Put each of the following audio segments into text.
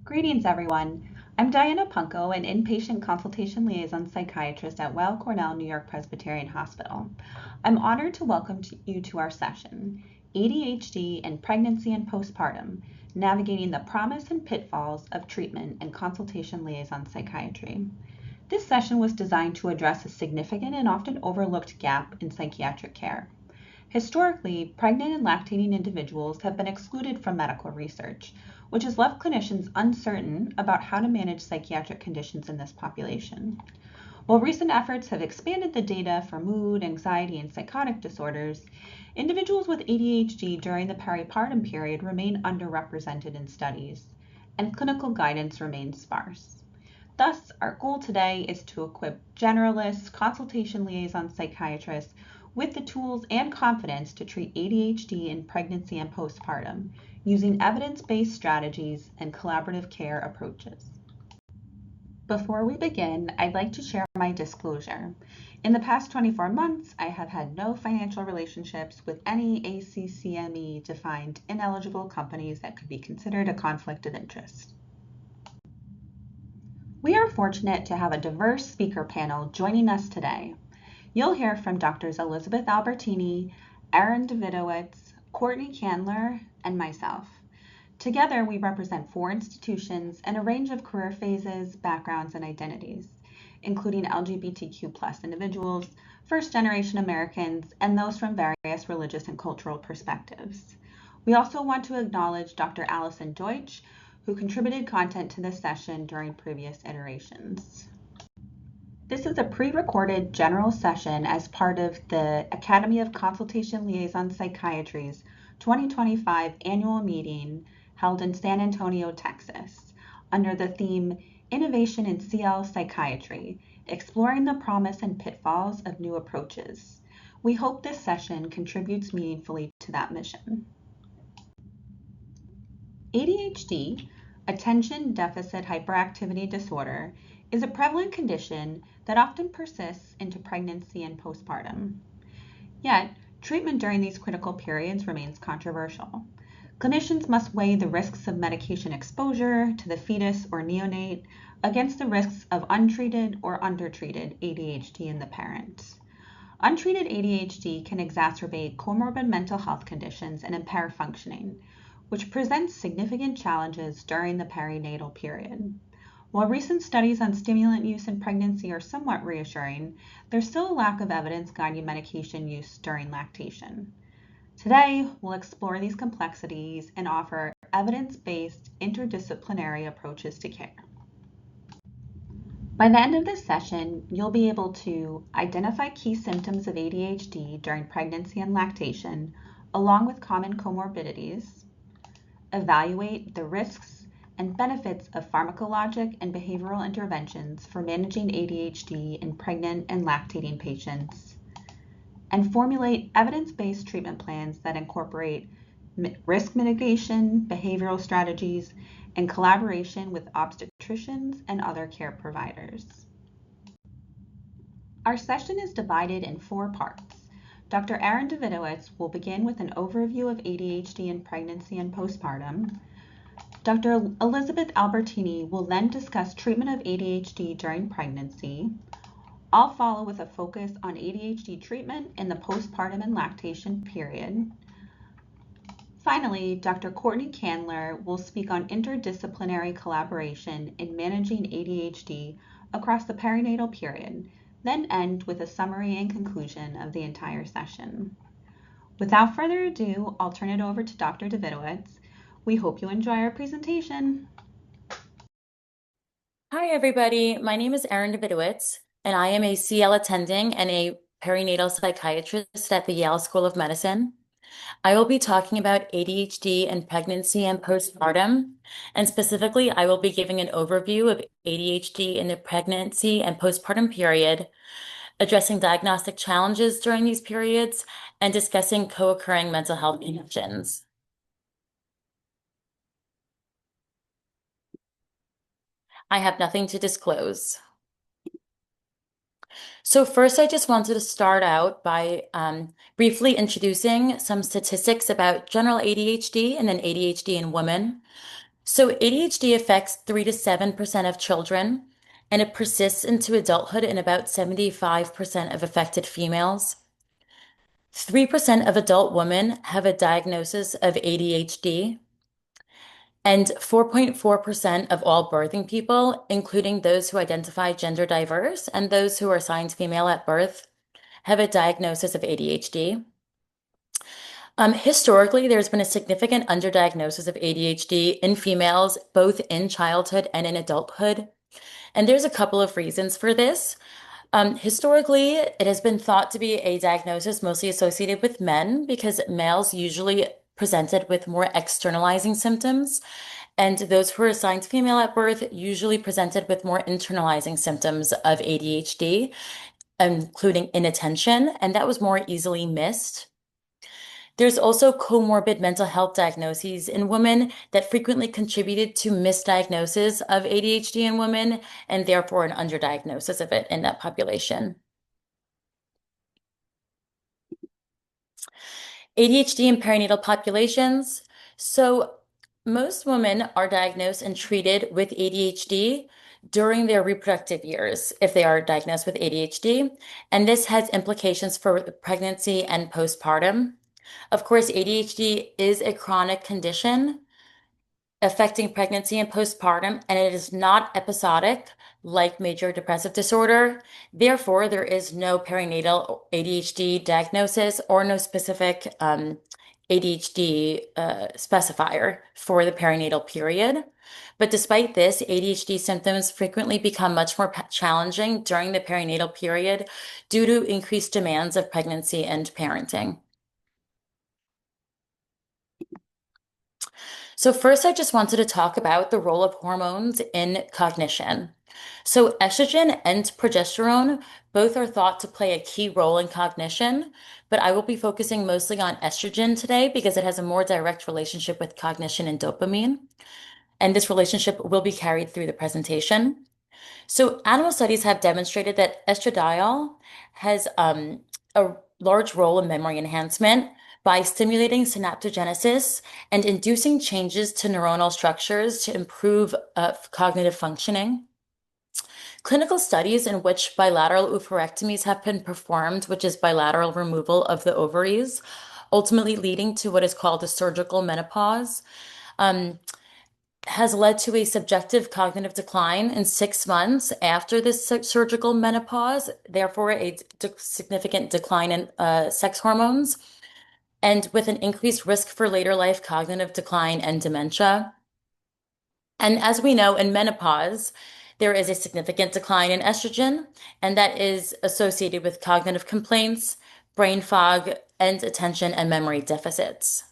Greetings, everyone. I'm Diana Punko, an inpatient consultation-liaison psychiatrist at Weill Cornell New York Presbyterian Hospital. I'm honored to welcome you to our session, ADHD and Pregnancy and Postpartum, Navigating the Promise and Pitfalls of Treatment and Consultation-Liaison Psychiatry. This session was designed to address a significant and often overlooked gap in psychiatric care. Historically, pregnant and lactating individuals have been excluded from medical research, which has left clinicians uncertain about how to manage psychiatric conditions in this population. While recent efforts have expanded the data for mood, anxiety, and psychotic disorders, individuals with ADHD during the peripartum period remain underrepresented in studies, and clinical guidance remains sparse. Thus, our goal today is to equip generalists, consultation liaison psychiatrists with the tools and confidence to treat ADHD in pregnancy and postpartum using evidence-based strategies and collaborative care approaches. Before we begin, I'd like to share my disclosure. In the past 24 months, I have had no financial relationships with any ACCME-defined ineligible companies that could be considered a conflict of interest. We are fortunate to have a diverse speaker panel joining us today. You'll hear from Drs. Elizaeth Albertini, Erin Davidowicz, Courtney Kandler, and myself. Together, we represent 4 institutions and a range of career phases, backgrounds, and identities, including LGBTQ+ individuals, first-generation Americans, and those from various religious and cultural perspectives. We also want to acknowledge Dr. Allison Deutsch, who contributed content to this session during previous iterations. This is a pre-recorded general session as part of the Academy of Consultation Liaison Psychiatry's 2025 annual meeting held in San Antonio, Texas, under the theme Innovation in CL Psychiatry, Exploring the Promise and Pitfalls of New Approaches. We hope this session contributes meaningfully to that mission. ADHD, Attention Deficit Hyperactivity Disorder, is a prevalent condition that often persists into pregnancy and postpartum. Yet, treatment during these critical periods remains controversial. Clinicians must weigh the risks of medication exposure to the fetus or neonate against the risks of untreated or undertreated ADHD in the parent. Untreated ADHD can exacerbate comorbid mental health conditions and impair functioning, which presents significant challenges during the perinatal period. While recent studies on stimulant use in pregnancy are somewhat reassuring, there's still a lack of evidence guiding medication use during lactation. Today, we'll explore these complexities and offer evidence-based interdisciplinary approaches to care. By the end of this session, you'll be able to identify key symptoms of ADHD during pregnancy and lactation, along with common comorbidities, evaluate the risks and benefits of pharmacologic and behavioral interventions for managing ADHD in pregnant and lactating patients, and formulate evidence-based treatment plans that incorporate risk mitigation, behavioral strategies, and collaboration with obstetricians and other care providers. Our session is divided in 4 parts. Dr. Erin Davidowicz will begin with an overview of ADHD in pregnancy and postpartum. Dr. Elizaeth Albertini will then discuss treatment of ADHD during pregnancy. I'll follow with a focus on ADHD treatment in the postpartum and lactation period. Finally, Dr. Courtney Kandler will speak on interdisciplinary collaboration in managing ADHD across the perinatal period, then end with a summary and conclusion of the entire session. Without further ado, I'll turn it over to Dr. Davidowicz. We hope you enjoy our presentation. Hi, everybody. My name is Erin Davidowicz, and I am a CL attending and a perinatal psychiatrist at the Yale School of Medicine. I will be talking about ADHD and pregnancy and postpartum, and specifically, I will be giving an overview of ADHD in the pregnancy and postpartum period, addressing diagnostic challenges during these periods, and discussing co-occurring mental health conditions. I have nothing to disclose. So first, I just wanted to start out by briefly introducing some statistics about general ADHD and then ADHD in women. So ADHD affects 3 to 7% of children, and it persists into adulthood in about 75% of affected females. 3% of adult women have a diagnosis of ADHD, and 4.4% of all birthing people, including those who identify gender diverse and those who are assigned female at birth, have a diagnosis of ADHD. Historically, there's been a significant underdiagnosis of ADHD in females, both in childhood and in adulthood. And there's a couple of reasons for this. Historically, it has been thought to be a diagnosis mostly associated with men because males usually presented with more externalizing symptoms, and those who are assigned female at birth usually presented with more internalizing symptoms of ADHD, including inattention, and that was more easily missed. There's also comorbid mental health diagnoses in women that frequently contributed to misdiagnosis of ADHD in women and therefore an underdiagnosis of it in that population. ADHD in perinatal populations. So most women are diagnosed and treated with ADHD during their reproductive years if they are diagnosed with ADHD, and this has implications for pregnancy and postpartum. Of course, ADHD is a chronic condition affecting pregnancy and postpartum, and it is not episodic like major depressive disorder. Therefore, there is no perinatal ADHD diagnosis or no specific ADHD specifier for the perinatal period. But despite this, ADHD symptoms frequently become much more challenging during the perinatal period due to increased demands of pregnancy and parenting. So first, I just wanted to talk about the role of hormones in cognition. So estrogen and progesterone both are thought to play a key role in cognition, but I will be focusing mostly on estrogen today because it has a more direct relationship with cognition and dopamine. And this relationship will be carried through the presentation. So animal studies have demonstrated that estradiol has a large role in memory enhancement by stimulating synaptogenesis and inducing changes to neuronal structures to improve cognitive functioning. Clinical studies in which bilateral oophorectomies have been performed, which is bilateral removal of the ovaries, ultimately leading to what is called a surgical menopause, has led to a subjective cognitive decline in 6 months after this surgical menopause, therefore a significant decline in sex hormones, and with an increased risk for later life cognitive decline and dementia. And as we know, in menopause, there is a significant decline in estrogen, and that is associated with cognitive complaints, brain fog, and attention and memory deficits.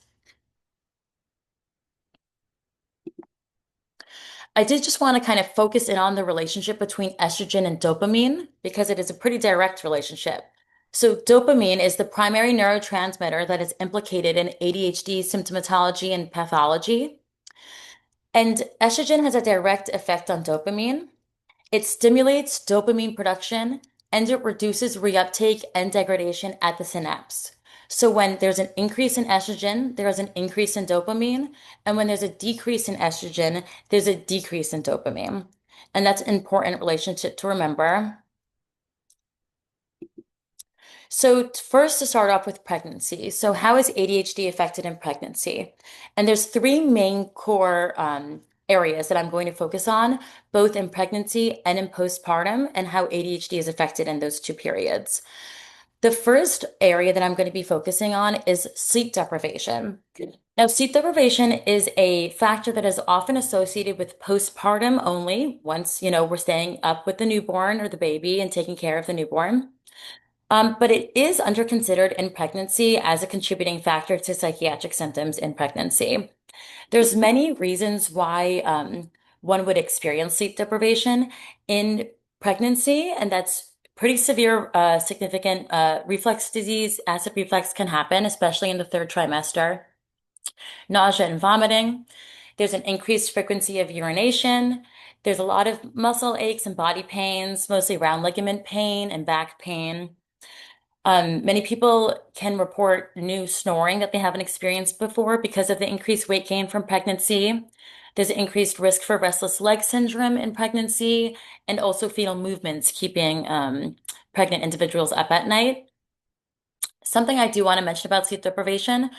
I did just want to kind of focus in on the relationship between estrogen and dopamine because it is a pretty direct relationship. So dopamine is the primary neurotransmitter that is implicated in ADHD symptomatology and pathology. And estrogen has a direct effect on dopamine. It stimulates dopamine production and it reduces reuptake and degradation at the synapse. So when there's an increase in estrogen, there is an increase in dopamine. And when there's a decrease in estrogen, there's a decrease in dopamine. And that's an important relationship to remember. So first to start off with pregnancy. So how is ADHD affected in pregnancy? And there's three main core areas that I'm going to focus on, both in pregnancy and in postpartum, and how ADHD is affected in those two periods. The first area that I'm going to be focusing on is sleep deprivation. Now, sleep deprivation is a factor that is often associated with postpartum only, once, we're staying up with the newborn or the baby and taking care of the newborn. But it is under considered in pregnancy as a contributing factor to psychiatric symptoms in pregnancy. There's many reasons why one would experience sleep deprivation in pregnancy, and that's pretty severe, significant reflux disease. Acid reflux can happen, especially in the third trimester. Nausea and vomiting. There's an increased frequency of urination. There's a lot of muscle aches and body pains, mostly round ligament pain and back pain. Many people can report new snoring that they haven't experienced before because of the increased weight gain from pregnancy. There's increased risk for restless leg syndrome in pregnancy and also fetal movements, keeping pregnant individuals up at night. Something I do want to mention about sleep deprivation,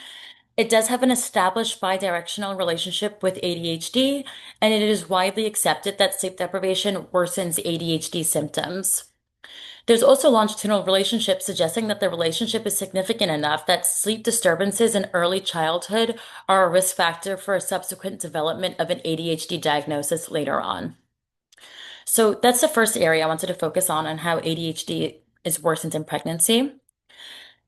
it does have an established bidirectional relationship with ADHD, and it is widely accepted that sleep deprivation worsens ADHD symptoms. There's also longitudinal relationships suggesting that the relationship is significant enough that sleep disturbances in early childhood are a risk factor for a subsequent development of an ADHD diagnosis later on. So that's the first area I wanted to focus on how ADHD is worsened in pregnancy.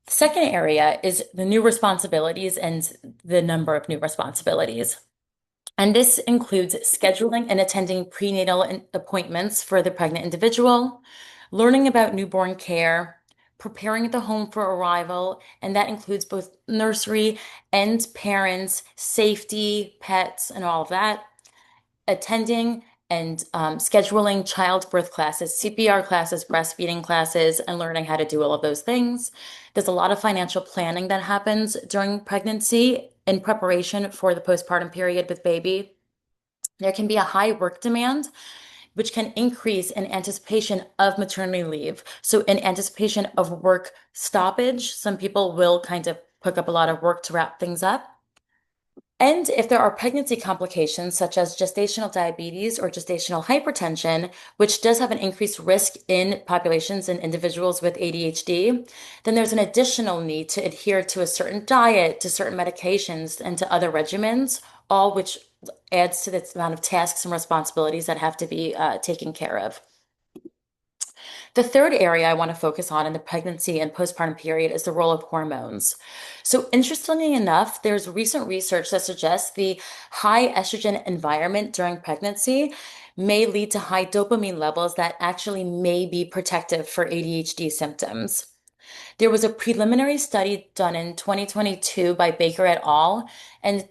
The second area is the new responsibilities and the number of new responsibilities. And this includes scheduling and attending prenatal appointments for the pregnant individual, learning about newborn care, preparing the home for arrival, and that includes both nursery and parents, safety, pets, and all of that, attending and scheduling childbirth classes, CPR classes, breastfeeding classes, and learning how to do all of those things. There's a lot of financial planning that happens during pregnancy in preparation for the postpartum period with baby. There can be a high work demand, which can increase in anticipation of maternity leave. So in anticipation of work stoppage, some people will kind of pick up a lot of work to wrap things up. And if there are pregnancy complications such as gestational diabetes or gestational hypertension, which does have an increased risk in populations and individuals with ADHD, then there's an additional need to adhere to a certain diet, to certain medications, and to other regimens, all which adds to the amount of tasks and responsibilities that have to be taken care of. The third area I want to focus on in the pregnancy and postpartum period is the role of hormones. So, interestingly enough, there's recent research that suggests the high estrogen environment during pregnancy may lead to high dopamine levels that actually may be protective for ADHD symptoms. There was a preliminary study done in 2022 by Baker et al. And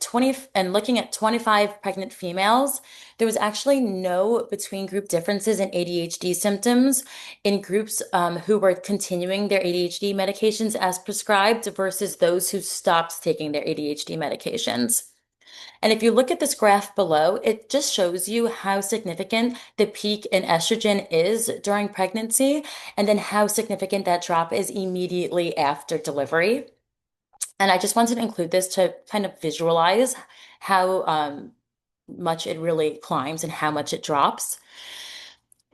looking at 25 pregnant females, there was actually no between group differences in ADHD symptoms in groups who were continuing their ADHD medications as prescribed versus those who stopped taking their ADHD medications. And if you look at this graph below, it just shows you how significant the peak in estrogen is during pregnancy, and then how significant that drop is immediately after delivery. And I just wanted to include this to kind of visualize how much it really climbs and how much it drops.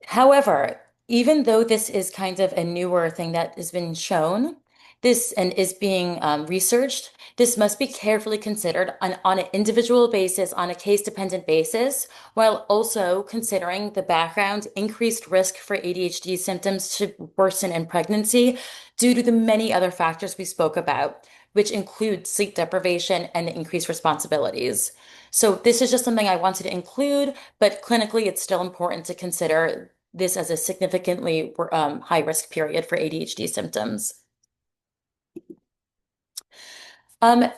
However, even though this is kind of a newer thing that has been shown, this and is being researched, this must be carefully considered on an individual basis, on a case-dependent basis, while also considering the background increased risk for ADHD symptoms to worsen in pregnancy due to the many other factors we spoke about, which include sleep deprivation and increased responsibilities. So this is just something I wanted to include, but clinically it's still important to consider this as a significantly high risk period for ADHD symptoms.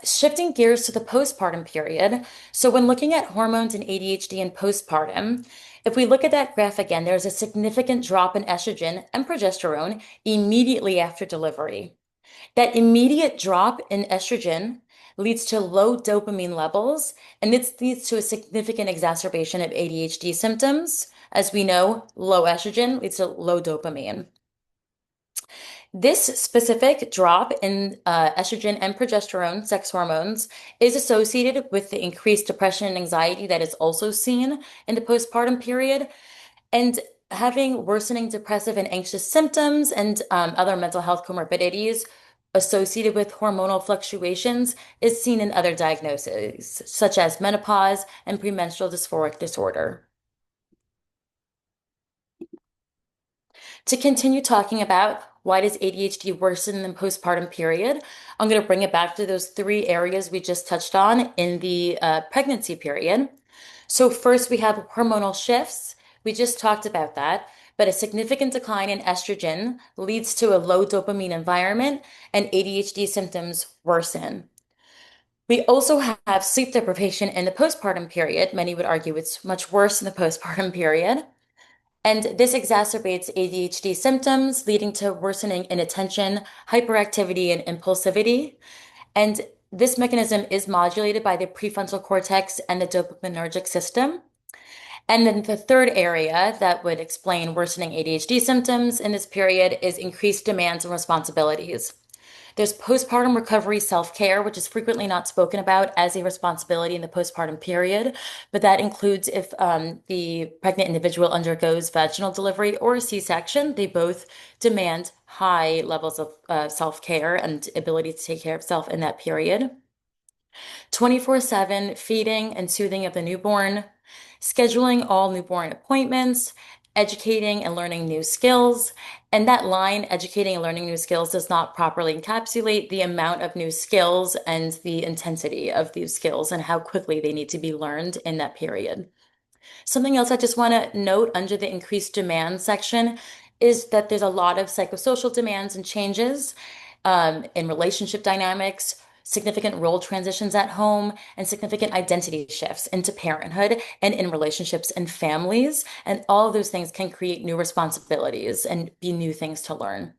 Shifting gears to the postpartum period. So when looking at hormones and ADHD and postpartum, if we look at that graph again, there's a significant drop in estrogen and progesterone immediately after delivery. That immediate drop in estrogen leads to low dopamine levels, and this leads to a significant exacerbation of ADHD symptoms. As we know, low estrogen leads to low dopamine. This specific drop in estrogen and progesterone, sex hormones, is associated with the increased depression and anxiety that is also seen in the postpartum period. And having worsening depressive and anxious symptoms and other mental health comorbidities associated with hormonal fluctuations is seen in other diagnoses, such as menopause and premenstrual dysphoric disorder. To continue talking about why does ADHD worsen in the postpartum period, I'm going to bring it back to those three areas we just touched on in the pregnancy period. So first we have hormonal shifts. We just talked about that, but a significant decline in estrogen leads to a low dopamine environment and ADHD symptoms worsen. We also have sleep deprivation in the postpartum period. Many would argue it's much worse in the postpartum period. And this exacerbates ADHD symptoms, leading to worsening inattention, hyperactivity, and impulsivity. And this mechanism is modulated by the prefrontal cortex and the dopaminergic system. And then the third area that would explain worsening ADHD symptoms in this period is increased demands and responsibilities. There's postpartum recovery self-care, which is frequently not spoken about as a responsibility in the postpartum period, but that includes if the pregnant individual undergoes vaginal delivery or a C-section. They both demand high levels of self-care and ability to take care of self in that period. 24/7 feeding and soothing of the newborn, scheduling all newborn appointments, educating and learning new skills. And that line, educating and learning new skills, does not properly encapsulate the amount of new skills and the intensity of these skills and how quickly they need to be learned in that period. Something else I just want to note under the increased demand section is that there's a lot of psychosocial demands and changes in relationship dynamics, significant role transitions at home, and significant identity shifts into parenthood and in relationships and families. And all of those things can create new responsibilities and be new things to learn.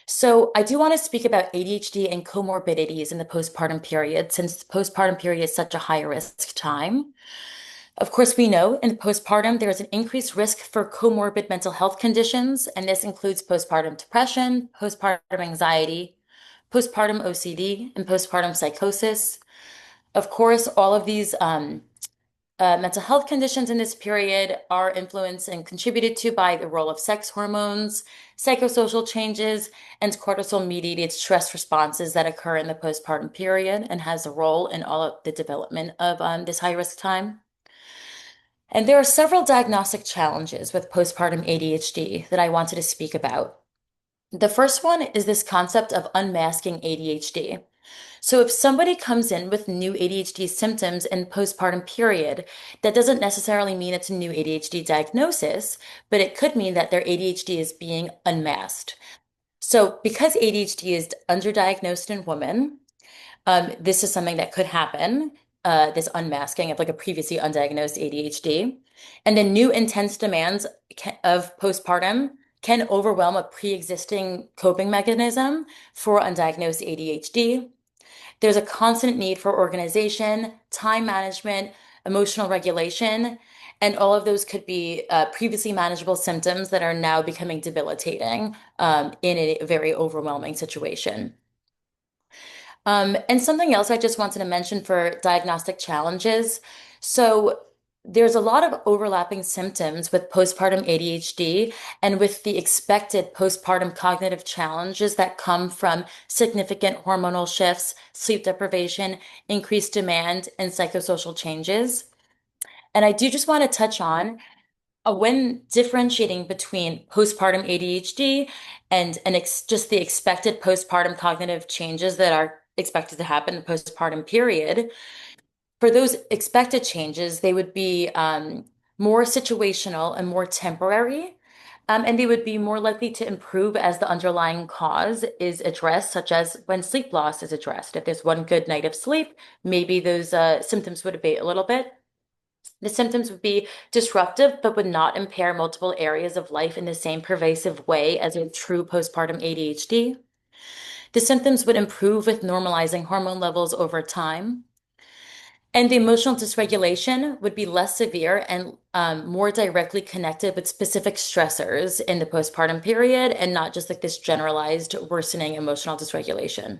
So I do want to speak about ADHD and comorbidities in the postpartum period, since the postpartum period is such a high risk time. Of course, we know in postpartum, there is an increased risk for comorbid mental health conditions, and this includes postpartum depression, postpartum anxiety, postpartum OCD, and postpartum psychosis. Of course, all of these mental health conditions in this period are influenced and contributed to by the role of sex hormones, psychosocial changes, and cortisol-mediated stress responses that occur in the postpartum period and has a role in all of the development of this high-risk time. And there are several diagnostic challenges with postpartum ADHD that I wanted to speak about. The first one is this concept of unmasking ADHD. So if somebody comes in with new ADHD symptoms in postpartum period, that doesn't necessarily mean it's a new ADHD diagnosis, but it could mean that their ADHD is being unmasked. So because ADHD is underdiagnosed in women, this is something that could happen, this unmasking of like a previously undiagnosed ADHD. And the new intense demands of postpartum can overwhelm a pre-existing coping mechanism for undiagnosed ADHD. There's a constant need for organization, time management, emotional regulation, and all of those could be previously manageable symptoms that are now becoming debilitating in a very overwhelming situation. And something else I just wanted to mention for diagnostic challenges. So there's a lot of overlapping symptoms with postpartum ADHD and with the expected postpartum cognitive challenges that come from significant hormonal shifts, sleep deprivation, increased demand, and psychosocial changes. And I do just want to touch on when differentiating between postpartum ADHD and just the expected postpartum cognitive changes that are expected to happen in the postpartum period. For those expected changes, they would be more situational and more temporary, and they would be more likely to improve as the underlying cause is addressed, such as when sleep loss is addressed. If there's one good night of sleep, maybe those symptoms would abate a little bit. The symptoms would be disruptive, but would not impair multiple areas of life in the same pervasive way as a true postpartum ADHD. The symptoms would improve with normalizing hormone levels over time. And the emotional dysregulation would be less severe and more directly connected with specific stressors in the postpartum period and not just like this generalized worsening emotional dysregulation.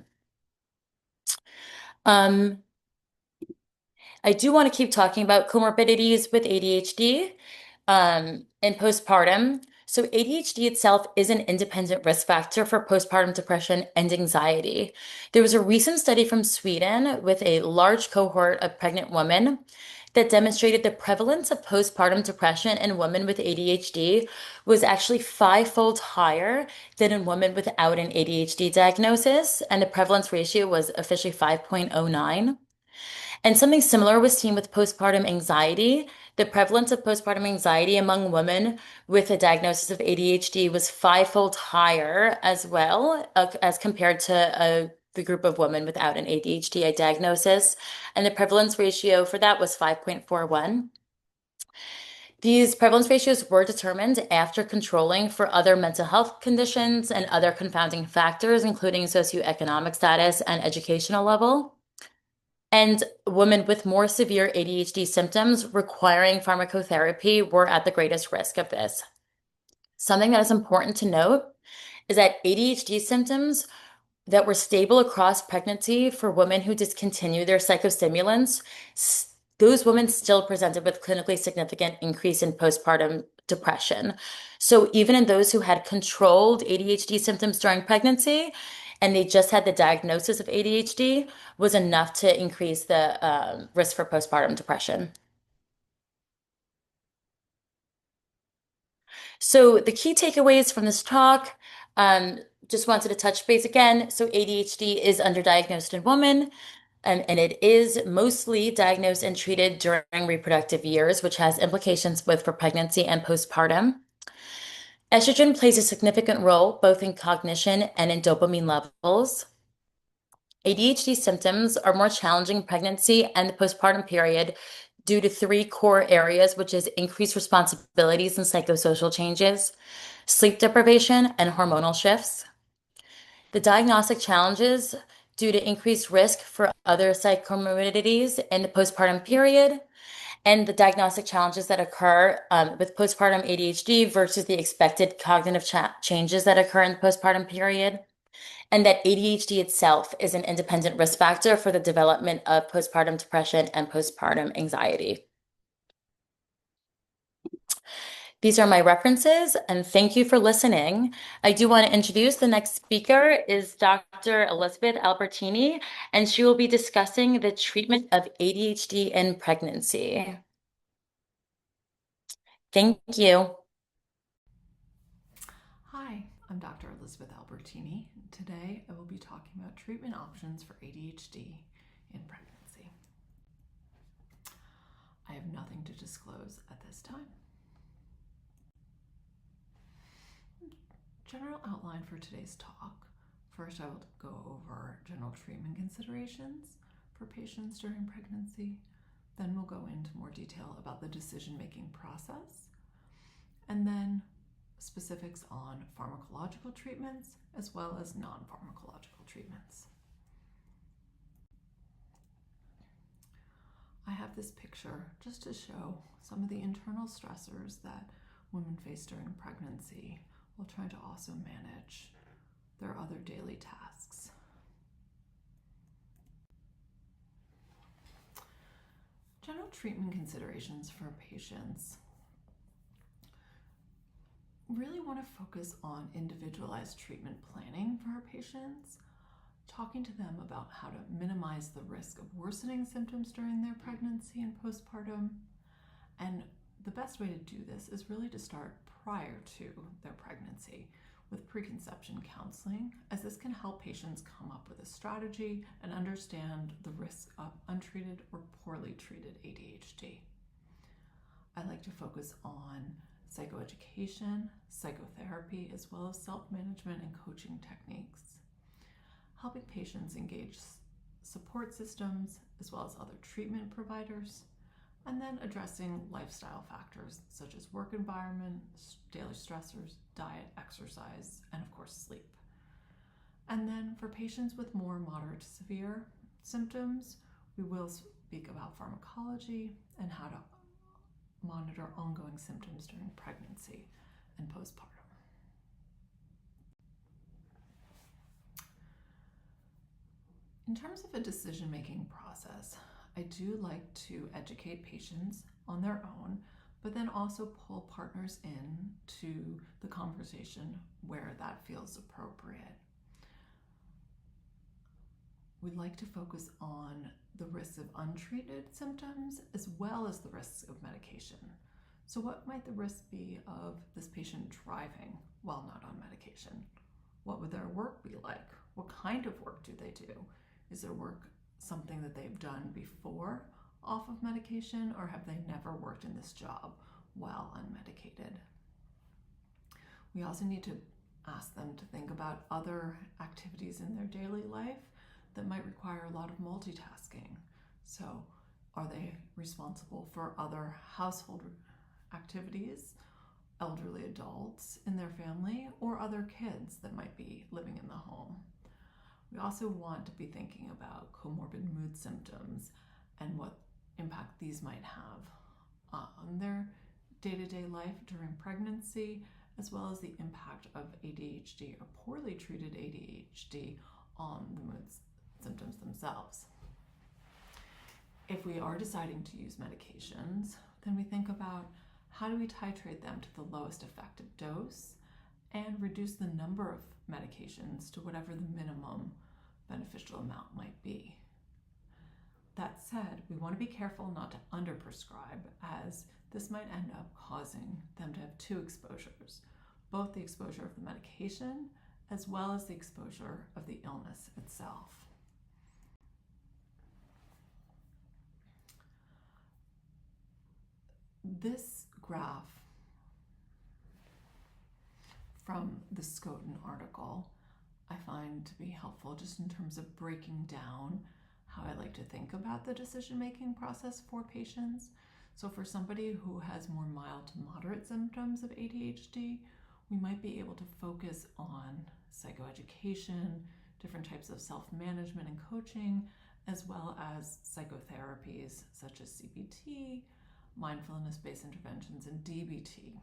I do want to keep talking about comorbidities with ADHD in postpartum. So ADHD itself is an independent risk factor for postpartum depression and anxiety. There was a recent study from Sweden with a large cohort of pregnant women that demonstrated the prevalence of postpartum depression in women with ADHD was actually fivefold higher than in women without an ADHD diagnosis, and the prevalence ratio was officially 5.09. And something similar was seen with postpartum anxiety. The prevalence of postpartum anxiety among women with a diagnosis of ADHD was fivefold higher as well, as compared to the group of women without an ADHD diagnosis. And the prevalence ratio for that was 5.41. These prevalence ratios were determined after controlling for other mental health conditions and other confounding factors, including socioeconomic status and educational level. And women with more severe ADHD symptoms requiring pharmacotherapy were at the greatest risk of this. Something that is important to note is that ADHD symptoms that were stable across pregnancy for women who discontinued their psychostimulants, those women still presented with clinically significant increase in postpartum depression. So even in those who had controlled ADHD symptoms during pregnancy, and they just had the diagnosis of ADHD, was enough to increase the risk for postpartum depression. So the key takeaways from this talk, just wanted to touch base again. So ADHD is underdiagnosed in women, and it is mostly diagnosed and treated during reproductive years, which has implications both for pregnancy and postpartum. Estrogen plays a significant role both in cognition and in dopamine levels. ADHD symptoms are more challenging in pregnancy and the postpartum period due to three core areas, which is increased responsibilities and psychosocial changes, sleep deprivation, and hormonal shifts. The diagnostic challenges due to increased risk for other psychomorbidities in the postpartum period, and the diagnostic challenges that occur with postpartum ADHD versus the expected cognitive changes that occur in the postpartum period, and that ADHD itself is an independent risk factor for the development of postpartum depression and postpartum anxiety. These are my references, and thank you for listening. I do want to introduce the next speaker is Dr. Elizaeth Albertini, and she will be discussing the treatment of ADHD in pregnancy. Thank you. Hi, I'm Dr. Elizaeth Albertini. Today I will be talking about treatment options for ADHD in pregnancy. I have nothing to disclose at this time. General outline for today's talk. First, I will go over general treatment considerations for patients during pregnancy. Then we'll go into more detail about the decision-making process. And then specifics on pharmacological treatments as well as non-pharmacological treatments. I have this picture just to show some of the internal stressors that women face during pregnancy while trying to also manage their other daily tasks. General treatment considerations for patients really want to focus on individualized treatment planning for our patients, talking to them about how to minimize the risk of worsening symptoms during their pregnancy and postpartum. And the best way to do this is really to start prior to their pregnancy with preconception counseling, as this can help patients come up with a strategy and understand the risk of untreated or poorly treated ADHD. I like to focus on psychoeducation, psychotherapy, as well as self-management and coaching techniques, helping patients engage support systems as well as other treatment providers, and then addressing lifestyle factors such as work environment, daily stressors, diet, exercise, and of course sleep. And then for patients with more moderate to severe symptoms, we will speak about pharmacology and how to monitor ongoing symptoms during pregnancy and postpartum. In terms of a decision-making process, I do like to educate patients on their own, but then also pull partners in to the conversation where that feels appropriate. We'd like to focus on the risks of untreated symptoms as well as the risks of medication. So what might the risk be of this patient driving while not on medication? What would their work be like? What kind of work do they do? Is their work something that they've done before off of medication, or have they never worked in this job while unmedicated? We also need to ask them to think about other activities in their daily life that might require a lot of multitasking. So are they responsible for other household activities, elderly adults in their family, or other kids that might be living in the home. We also want to be thinking about comorbid mood symptoms and what impact these might have on their day-to-day life during pregnancy, as well as the impact of ADHD or poorly treated ADHD on the mood symptoms themselves. If we are deciding to use medications, then we think about how do we titrate them to the lowest effective dose and reduce the number of medications to whatever the minimum beneficial amount might be. That said, we want to be careful not to underprescribe, as this might end up causing them to have two exposures, both the exposure of the medication as well as the exposure of the illness itself. This graph from the Schoten article I find to be helpful just in terms of breaking down how I like to think about the decision-making process for patients. So for somebody who has more mild to moderate symptoms of ADHD, we might be able to focus on psychoeducation, different types of self-management and coaching, as well as psychotherapies such as CBT, mindfulness-based interventions, and DBT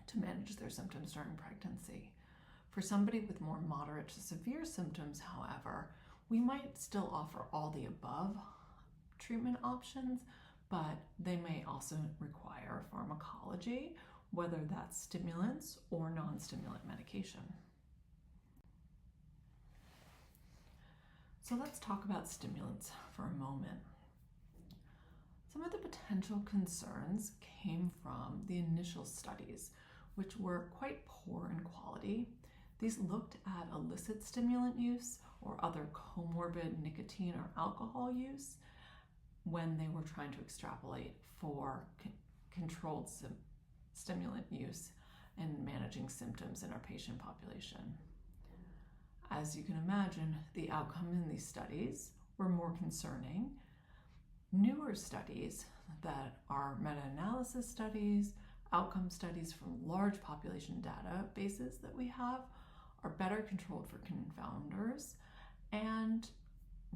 to manage their symptoms during pregnancy. For somebody with more moderate to severe symptoms, however, we might still offer all the above treatment options, but they may also require pharmacology, whether that's stimulants or non-stimulant medication. So let's talk about stimulants for a moment. Some of the potential concerns came from the initial studies, which were quite poor in quality. These looked at illicit stimulant use or other comorbid nicotine or alcohol use when they were trying to extrapolate for controlled stimulant use and managing symptoms in our patient population. As you can imagine, the outcome in these studies were more concerning. Newer studies that are meta-analysis studies, outcome studies from large population databases that we have are better controlled for confounders and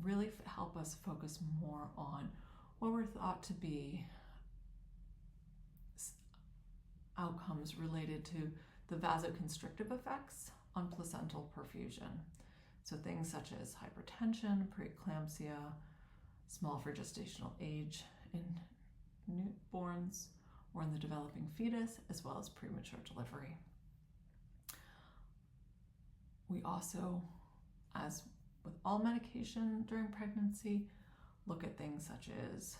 really help us focus more on what were thought to be outcomes related to the vasoconstrictive effects on placental perfusion. So things such as hypertension, preeclampsia, small for gestational age in newborns or in the developing fetus, as well as premature delivery. We also, as with all medication during pregnancy, look at things such as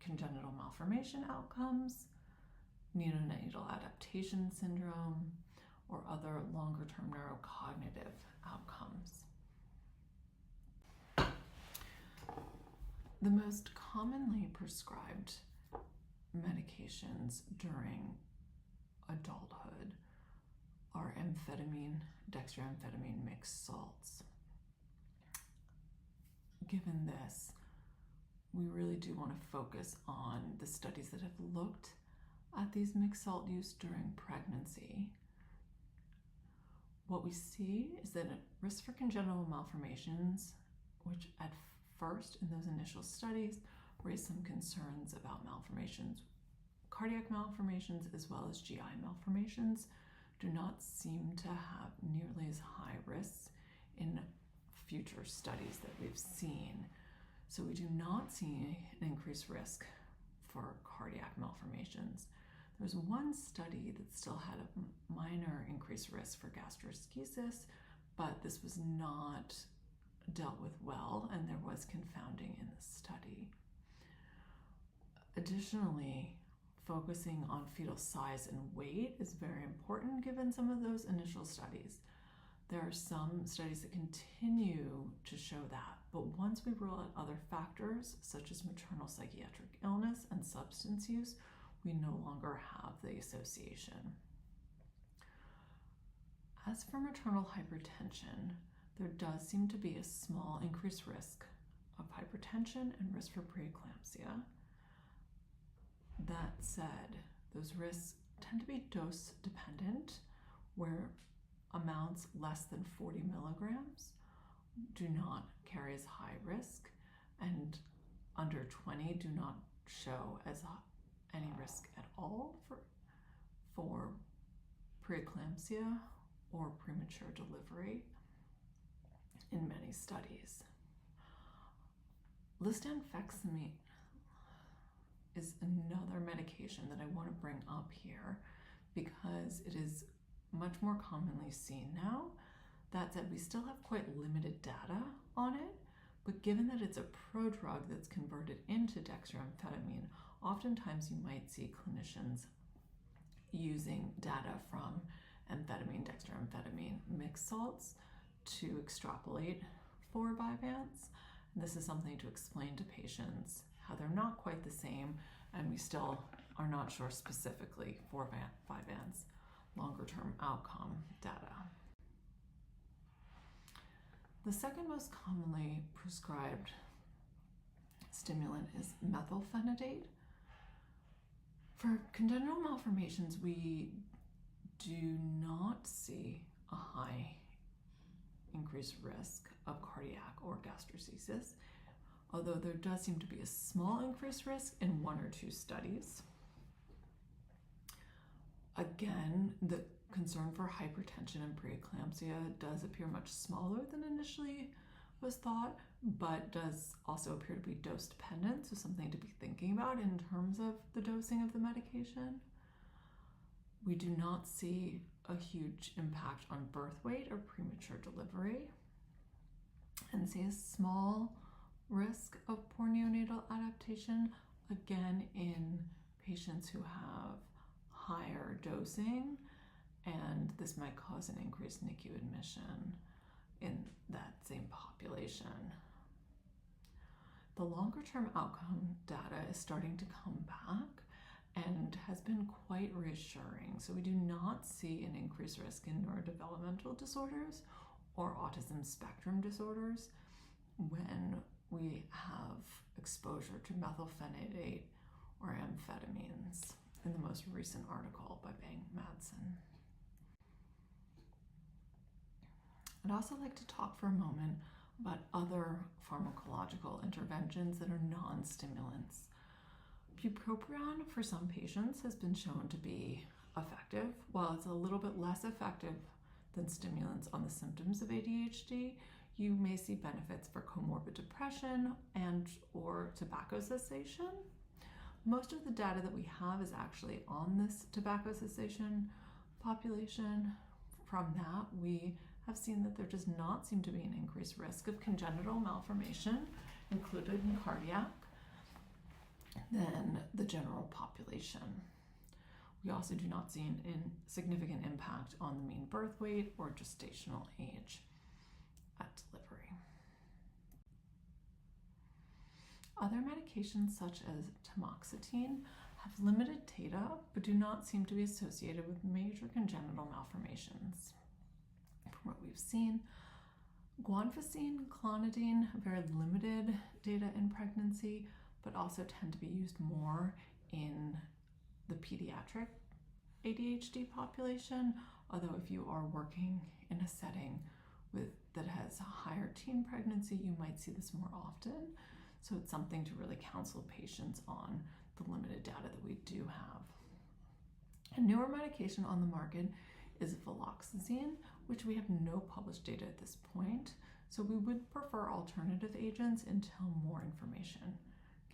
congenital malformation outcomes, neonatal adaptation syndrome, or other longer-term neurocognitive outcomes. The most commonly prescribed medications during adulthood are amphetamine, dextroamphetamine mixed salts. Given this, we really do want to focus on the studies that have looked at these mixed salt use during pregnancy. What we see is that risk for congenital malformations, which at first in those initial studies raised some concerns about malformations, cardiac malformations as well as GI malformations, do not seem to have nearly as high risks in future studies that we've seen. So we do not see an increased risk for cardiac malformations. There was one study that still had a minor increased risk for gastroschisis, but this was not dealt with well, and there was confounding in the study. Additionally, focusing on fetal size and weight is very important given some of those initial studies. There are some studies that continue to show that, but once we rule out other factors such as maternal psychiatric illness and substance use, we no longer have the association. As for maternal hypertension, there does seem to be a small increased risk of hypertension and risk for preeclampsia. That said, those risks tend to be dose dependent, where amounts less than 40 milligrams do not carry as high risk, and under 20 do not show as any risk at all for preeclampsia or premature delivery in many studies. Lisdenafexamine is another medication that I want to bring up here because it is much more commonly seen now. That said, we still have quite limited data on it, but given that it's a prodrug that's converted into dextroamphetamine, oftentimes you might see clinicians using data from amphetamine, dextroamphetamine mixed salts to extrapolate for Vyvanse. And this is something to explain to patients how they're not quite the same, and we still are not sure specifically for Vyvanse longer-term outcome data. The second most commonly prescribed stimulant is methylphenidate. For congenital malformations, we do not see a high increased risk of cardiac or gastroschisis, although there does seem to be a small increased risk in 1 or 2 studies. Again, the concern for hypertension and preeclampsia does appear much smaller than initially was thought, but does also appear to be dose dependent, so something to be thinking about in terms of the dosing of the medication. We do not see a huge impact on birth weight or premature delivery, and see a small risk of poor neonatal adaptation, again in patients who have higher dosing, and this might cause an increased NICU admission in that same population. The longer-term outcome data is starting to come back and has been quite reassuring. So we do not see an increased risk in neurodevelopmental disorders or autism spectrum disorders when we have exposure to methylphenidate or amphetamines in the most recent article by Bang Madsen. I'd also like to talk for a moment about other pharmacological interventions that are non-stimulants. Bupropion for some patients has been shown to be effective. While it's a little bit less effective than stimulants on the symptoms of ADHD, you may see benefits for comorbid depression and or tobacco cessation. Most of the data that we have is actually on this tobacco cessation population. From that, we have seen that there does not seem to be an increased risk of congenital malformation, included in cardiac, than the general population. We also do not see an significant impact on the mean birth weight or gestational age at delivery. Other medications such as tamoxifen have limited data but do not seem to be associated with major congenital malformations. From what we've seen, guanfacine, clonidine have very limited data in pregnancy, but also tend to be used more in the pediatric ADHD population, although if you are working in a setting that has a higher teen pregnancy, you might see this more often. So it's something to really counsel patients on the limited data that we do have. A newer medication on the market is viloxazine, which we have no published data at this point. So we would prefer alternative agents until more information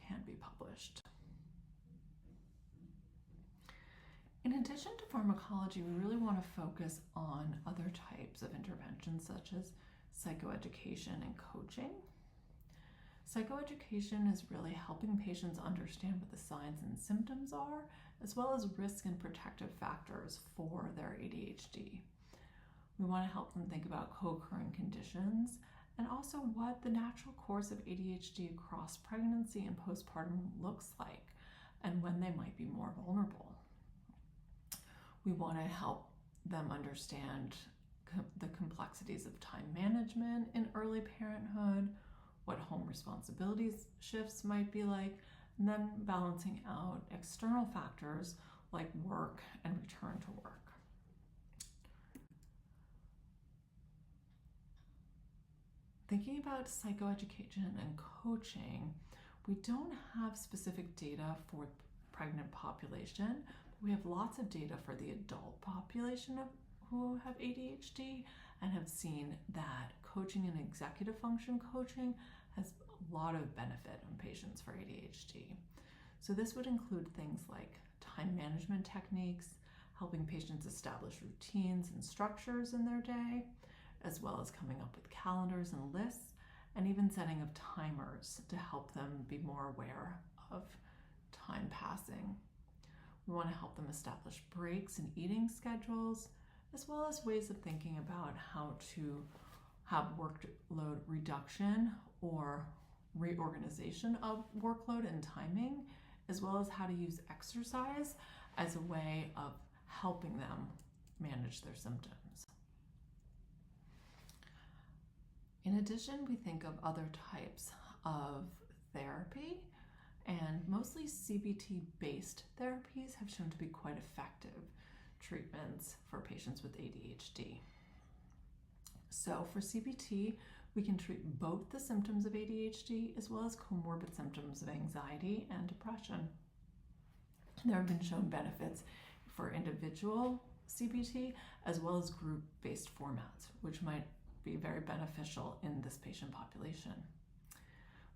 can be published. In addition to pharmacology, we really want to focus on other types of interventions such as psychoeducation and coaching. Psychoeducation is really helping patients understand what the signs and symptoms are, as well as risk and protective factors for their ADHD. We want to help them think about co-occurring conditions and also what the natural course of ADHD across pregnancy and postpartum looks like and when they might be more vulnerable. We want to help them understand the complexities of time management in early parenthood, what home responsibilities shifts might be like, and then balancing out external factors like work and return to work. Thinking about psychoeducation and coaching, we don't have specific data for pregnant population, but we have lots of data for the adult population who have ADHD, and have seen that coaching and executive function coaching has a lot of benefit on patients for ADHD. So this would include things like time management techniques, helping patients establish routines and structures in their day, as well as coming up with calendars and lists, and even setting of timers to help them be more aware of time passing. We want to help them establish breaks and eating schedules, as well as ways of thinking about how to have workload reduction or reorganization of workload and timing, as well as how to use exercise as a way of helping them manage their symptoms. In addition, we think of other types of therapy, and mostly CBT-based therapies have shown to be quite effective treatments for patients with ADHD. So for CBT, we can treat both the symptoms of ADHD as well as comorbid symptoms of anxiety and depression. There have been shown benefits for individual CBT as well as group-based formats, which might be very beneficial in this patient population.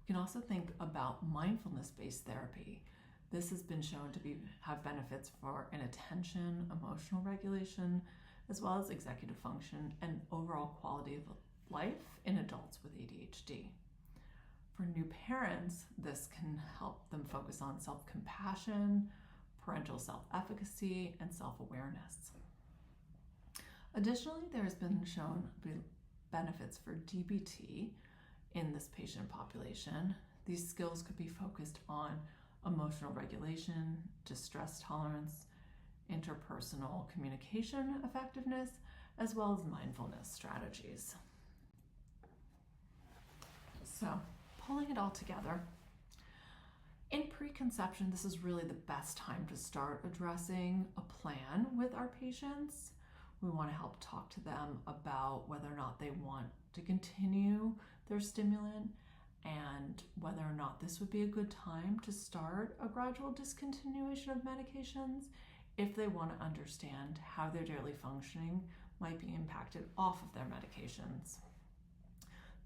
We can also think about mindfulness-based therapy. This has been shown to have benefits for inattention, emotional regulation, as well as executive function and overall quality of life in adults with ADHD. For new parents, this can help them focus on self-compassion, parental self-efficacy, and self-awareness. Additionally, there has been shown benefits for DBT in this patient population. These skills could be focused on emotional regulation, distress tolerance, interpersonal communication effectiveness, as well as mindfulness strategies. So, pulling it all together, in preconception, this is really the best time to start addressing a plan with our patients. We want to help talk to them about whether or not they want to continue their stimulant and whether or not this would be a good time to start a gradual discontinuation of medications if they want to understand how their daily functioning might be impacted off of their medications.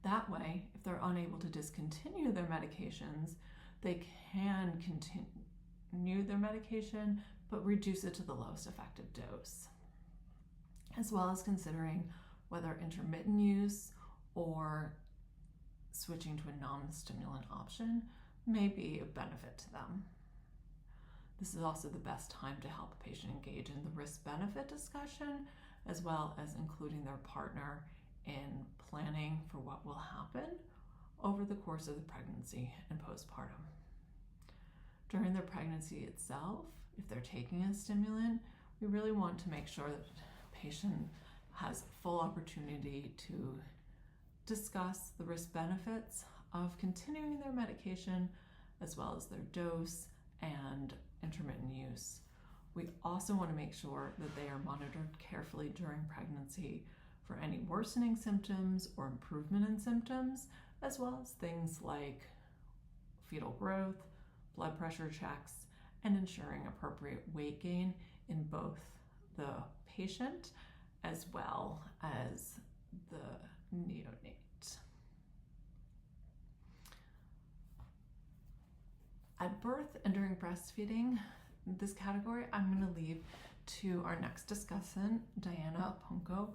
That way, if they're unable to discontinue their medications, they can continue their medication but reduce it to the lowest effective dose, as well as considering whether intermittent use or switching to a non-stimulant option may be of benefit to them. This is also the best time to help a patient engage in the risk-benefit discussion, as well as including their partner in planning for what will happen over the course of the pregnancy and postpartum. During their pregnancy itself, if they're taking a stimulant, we really want to make sure that the patient has full opportunity to discuss the risk benefits of continuing their medication, as well as their dose and intermittent use. We also want to make sure that they are monitored carefully during pregnancy for any worsening symptoms or improvement in symptoms, as well as things like fetal growth, blood pressure checks, and ensuring appropriate weight gain in both the patient as well as the neonate. At birth and during breastfeeding, this category I'm going to leave to our next discussant, Diana Punko,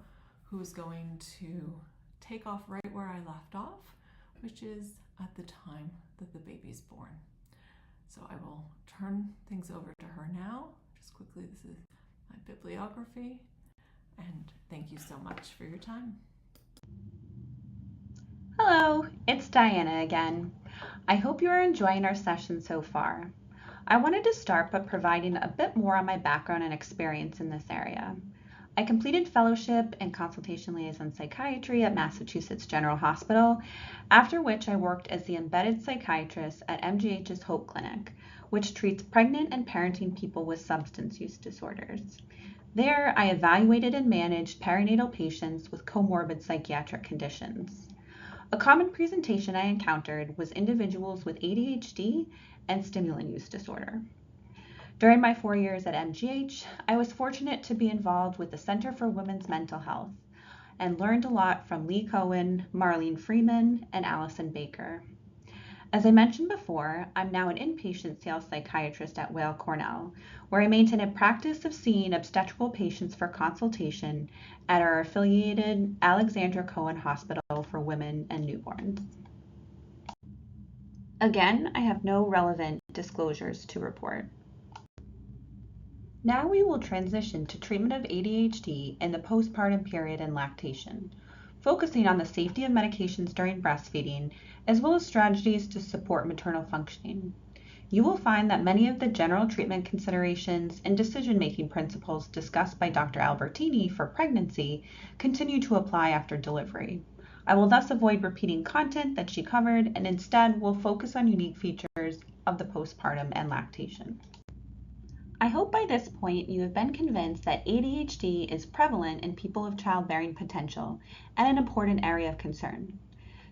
who is going to take off right where I left off, which is at the time that the baby's born. So I will turn things over to her now. Just quickly, this is my bibliography, and thank you so much for your time. Hello, it's Diana again. I hope you are enjoying our session so far. I wanted to start by providing a bit more on my background and experience in this area. I completed fellowship in Consultation-Liaison Psychiatry at Massachusetts General Hospital, after which I worked as the embedded psychiatrist at MGH's Hope Clinic, which treats pregnant and parenting people with substance use disorders. There, I evaluated and managed perinatal patients with comorbid psychiatric conditions. A common presentation I encountered was individuals with ADHD and stimulant use disorder. During my 4 years at MGH, I was fortunate to be involved with the Center for Women's Mental Health and learned a lot from Lee Cohen, Marlene Freeman, and Allison Baker. As I mentioned before, I'm now an inpatient sales psychiatrist at Weill Cornell, where I maintain a practice of seeing obstetrical patients for consultation at our affiliated Alexandra Cohen Hospital for Women and Newborns. Again, I have no relevant disclosures to report. Now we will transition to treatment of ADHD in the postpartum period and lactation, focusing on the safety of medications during breastfeeding, as well as strategies to support maternal functioning. You will find that many of the general treatment considerations and decision-making principles discussed by Dr. Albertini for pregnancy continue to apply after delivery. I will thus avoid repeating content that she covered and instead will focus on unique features of the postpartum and lactation. I hope by this point you have been convinced that ADHD is prevalent in people of childbearing potential and an important area of concern.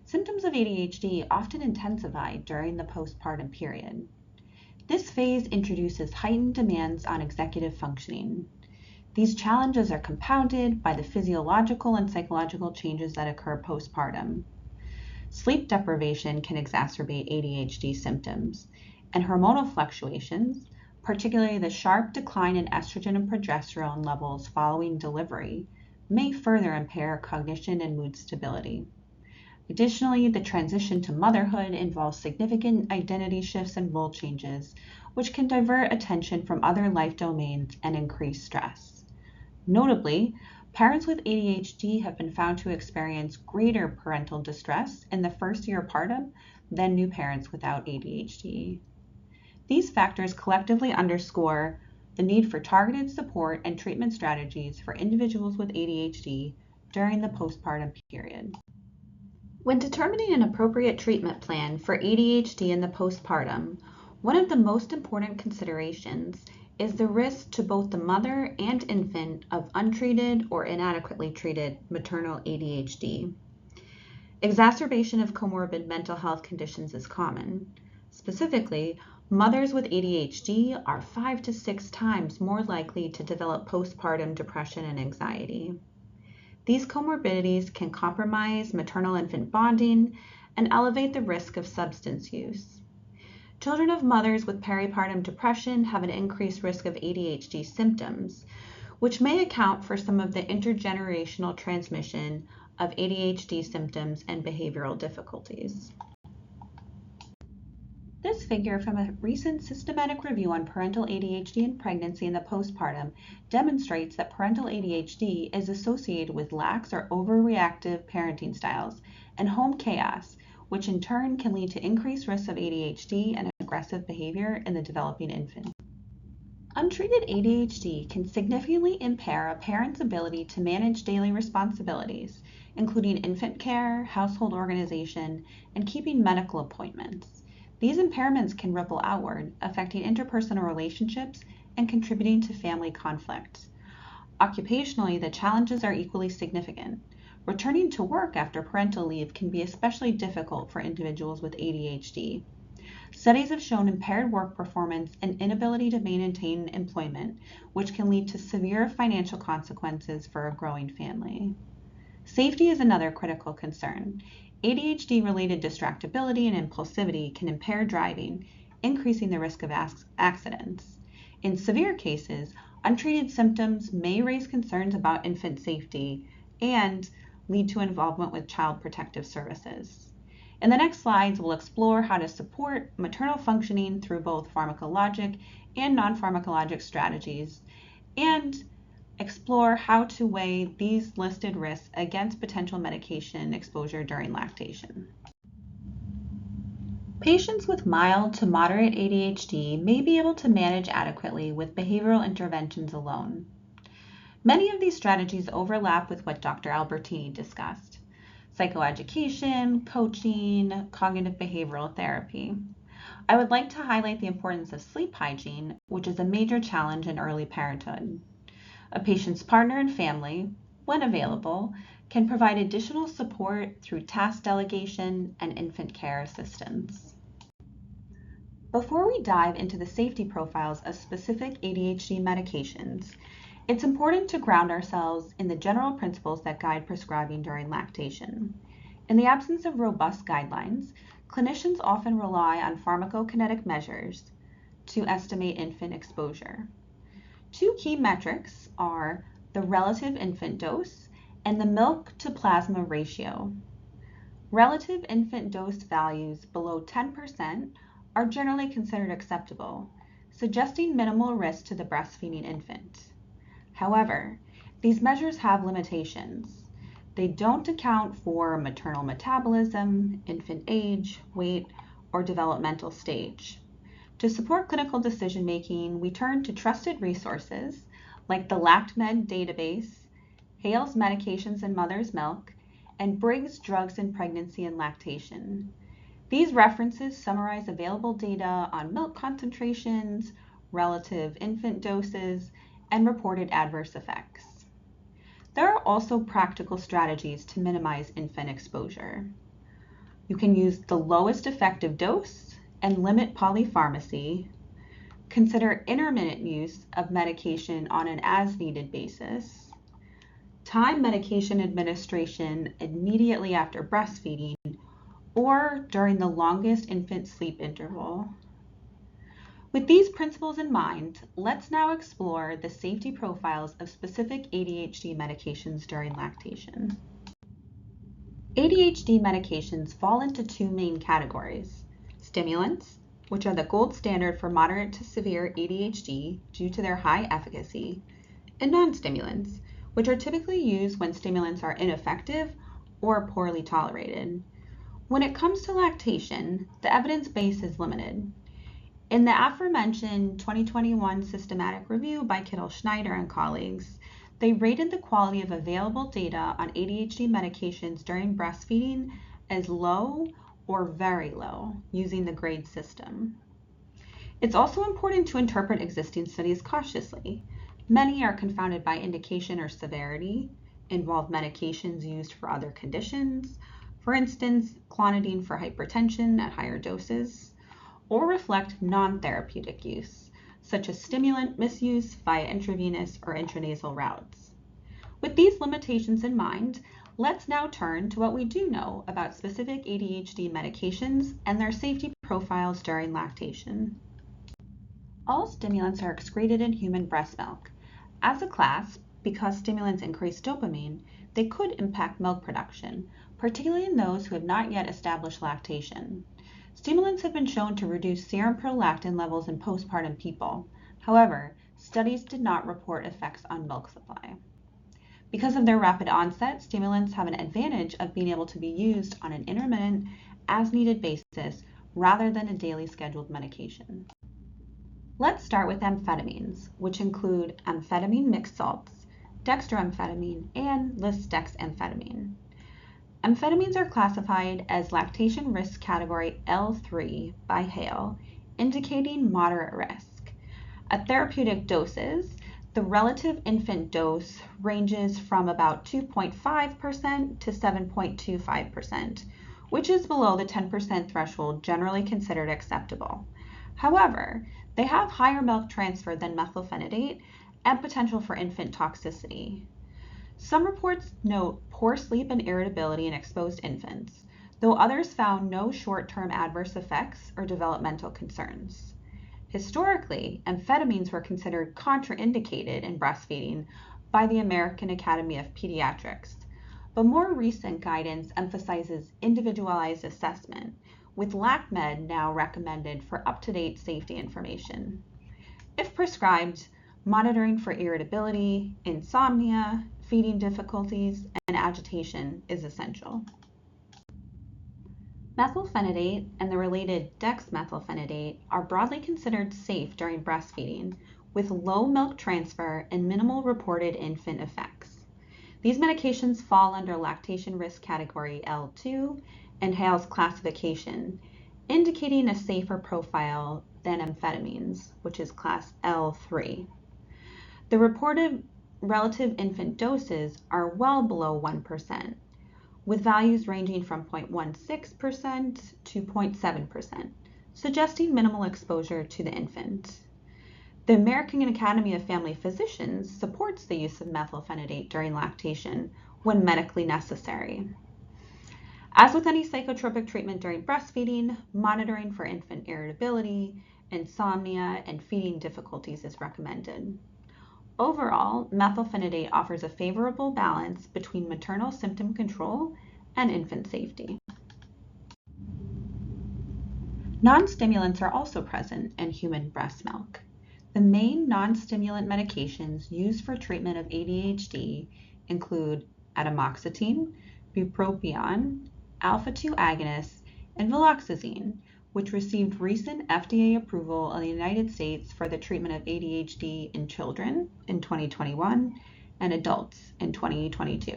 Symptoms of ADHD often intensify during the postpartum period. This phase introduces heightened demands on executive functioning. These challenges are compounded by the physiological and psychological changes that occur postpartum. Sleep deprivation can exacerbate ADHD symptoms, and hormonal fluctuations, particularly the sharp decline in estrogen and progesterone levels following delivery, may further impair cognition and mood stability. Additionally, the transition to motherhood involves significant identity shifts and role changes, which can divert attention from other life domains and increase stress. Notably, parents with ADHD have been found to experience greater parental distress in the first year postpartum than new parents without ADHD. These factors collectively underscore the need for targeted support and treatment strategies for individuals with ADHD during the postpartum period. When determining an appropriate treatment plan for ADHD in the postpartum, one of the most important considerations is the risk to both the mother and infant of untreated or inadequately treated maternal ADHD. Exacerbation of comorbid mental health conditions is common. Specifically, mothers with ADHD are 5 to 6 times more likely to develop postpartum depression and anxiety. These comorbidities can compromise maternal-infant bonding and elevate the risk of substance use. Children of mothers with peripartum depression have an increased risk of ADHD symptoms, which may account for some of the intergenerational transmission of ADHD symptoms and behavioral difficulties. This figure from a recent systematic review on parental ADHD and pregnancy in the postpartum demonstrates that parental ADHD is associated with lax or overreactive parenting styles and home chaos, which in turn can lead to increased risks of ADHD and aggressive behavior in the developing infant. Untreated ADHD can significantly impair a parent's ability to manage daily responsibilities, including infant care, household organization, and keeping medical appointments. These impairments can ripple outward, affecting interpersonal relationships and contributing to family conflict. Occupationally, the challenges are equally significant. Returning to work after parental leave can be especially difficult for individuals with ADHD. Studies have shown impaired work performance and inability to maintain employment, which can lead to severe financial consequences for a growing family. Safety is another critical concern. ADHD-related distractibility and impulsivity can impair driving, increasing the risk of accidents. In severe cases, untreated symptoms may raise concerns about infant safety and lead to involvement with child protective services. In the next slides, we'll explore how to support maternal functioning through both pharmacologic and non-pharmacologic strategies, and explore how to weigh these listed risks against potential medication exposure during lactation. Patients with mild to moderate ADHD may be able to manage adequately with behavioral interventions alone. Many of these strategies overlap with what Dr. Albertini discussed: psychoeducation, coaching, cognitive behavioral therapy. I would like to highlight the importance of sleep hygiene, which is a major challenge in early parenthood. A patient's partner and family, when available, can provide additional support through task delegation and infant care assistance. Before we dive into the safety profiles of specific ADHD medications, it's important to ground ourselves in the general principles that guide prescribing during lactation. In the absence of robust guidelines, clinicians often rely on pharmacokinetic measures to estimate infant exposure. Two key metrics are the relative infant dose and the milk to plasma ratio. Relative infant dose values below 10% are generally considered acceptable, suggesting minimal risk to the breastfeeding infant. However, these measures have limitations. They don't account for maternal metabolism, infant age, weight, or developmental stage. To support clinical decision-making, we turn to trusted resources like the LactMed database, Hale's Medications in Mother's Milk, and Briggs Drugs in Pregnancy and Lactation. These references summarize available data on milk concentrations, relative infant doses, and reported adverse effects. There are also practical strategies to minimize infant exposure. You can use the lowest effective dose and limit polypharmacy. Consider intermittent use of medication on an as-needed basis. Time medication administration immediately after breastfeeding or during the longest infant sleep interval. With these principles in mind, let's now explore the safety profiles of specific ADHD medications during lactation. ADHD medications fall into two main categories: stimulants, which are the gold standard for moderate to severe ADHD due to their high efficacy, and non-stimulants, which are typically used when stimulants are ineffective or poorly tolerated. When it comes to lactation, the evidence base is limited. In the aforementioned 2021 systematic review by Kittel-Schneider and colleagues, they rated the quality of available data on ADHD medications during breastfeeding as low or very low, using the grade system. It's also important to interpret existing studies cautiously. Many are confounded by indication or severity, involve medications used for other conditions, for instance, clonidine for hypertension at higher doses, or reflect non-therapeutic use, such as stimulant misuse via intravenous or intranasal routes. With these limitations in mind, let's now turn to what we do know about specific ADHD medications and their safety profiles during lactation. All stimulants are excreted in human breast milk. As a class, because stimulants increase dopamine, they could impact milk production, particularly in those who have not yet established lactation. Stimulants have been shown to reduce serum prolactin levels in postpartum people. However, studies did not report effects on milk supply. Because of their rapid onset, stimulants have an advantage of being able to be used on an intermittent, as-needed basis rather than a daily scheduled medication. Let's start with amphetamines, which include amphetamine mixed salts, dextroamphetamine, and lisdexamphetamine. Amphetamines are classified as lactation risk category L3 by Hale, indicating moderate risk. At therapeutic doses, the relative infant dose ranges from about 2.5% to 7.25%, which is below the 10% threshold generally considered acceptable. However, they have higher milk transfer than methylphenidate and potential for infant toxicity. Some reports note poor sleep and irritability in exposed infants, though others found no short-term adverse effects or developmental concerns. Historically, amphetamines were considered contraindicated in breastfeeding by the American Academy of Pediatrics, but more recent guidance emphasizes individualized assessment, with LactMed now recommended for up-to-date safety information. If prescribed, monitoring for irritability, insomnia, feeding difficulties, and agitation is essential. Methylphenidate and the related dexmethylphenidate are broadly considered safe during breastfeeding, with low milk transfer and minimal reported infant effects. These medications fall under lactation risk category L2 and Hale's classification, indicating a safer profile than amphetamines, which is class L3. The reported relative infant doses are well below 1%, with values ranging from 0.16% to 0.7%, suggesting minimal exposure to the infant. The American Academy of Family Physicians supports the use of methylphenidate during lactation when medically necessary. As with any psychotropic treatment during breastfeeding, monitoring for infant irritability, insomnia, and feeding difficulties is recommended. Overall, methylphenidate offers a favorable balance between maternal symptom control and infant safety. Non-stimulants are also present in human breast milk. The main non-stimulant medications used for treatment of ADHD include atomoxetine, bupropion, alpha-2 agonists, and viloxazine, which received recent FDA approval in the United States for the treatment of ADHD in children in 2021 and adults in 2022.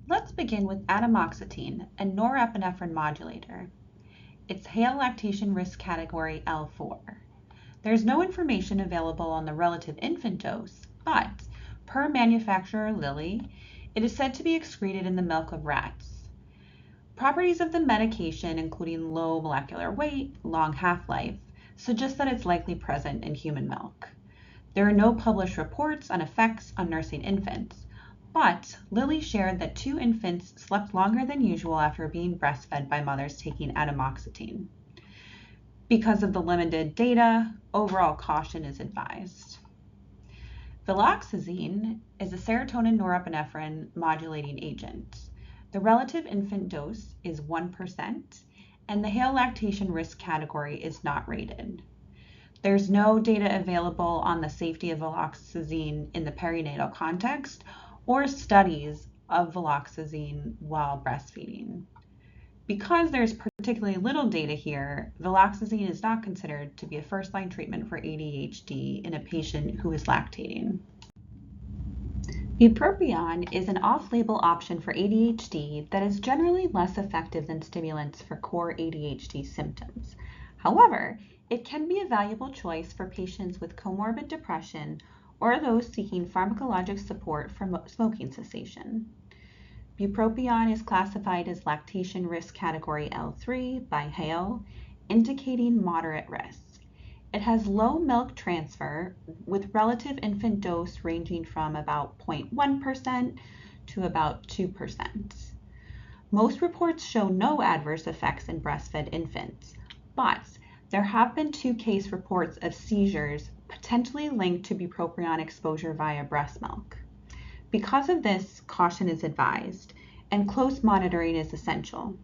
Let's begin with atomoxetine, a norepinephrine modulator. It's Hale lactation risk category L4. There's no information available on the relative infant dose, but per manufacturer Lilly, it is said to be excreted in the milk of rats. Properties of the medication, including low molecular weight, long half-life, suggest that it's likely present in human milk. There are no published reports on effects on nursing infants, but Lilly shared that 2 infants slept longer than usual after being breastfed by mothers taking atomoxetine. Because of the limited data, overall caution is advised. Viloxazine is a serotonin norepinephrine modulating agent. The relative infant dose is 1%, and the Hale lactation risk category is not rated. There's no data available on the safety of viloxazine in the perinatal context or studies of viloxazine while breastfeeding. Because there's particularly little data here, viloxazine is not considered to be a first-line treatment for ADHD in a patient who is lactating. Bupropion is an off-label option for ADHD that is generally less effective than stimulants for core ADHD symptoms. However, it can be a valuable choice for patients with comorbid depression or those seeking pharmacologic support for smoking cessation. Bupropion is classified as lactation risk category L3 by Hale, indicating moderate risk. It has low milk transfer with relative infant dose ranging from about 0.1% to about 2%. Most reports show no adverse effects in breastfed infants, but there have been 2 case reports of seizures potentially linked to bupropion exposure via breast milk. Because of this, caution is advised, and close monitoring is essential.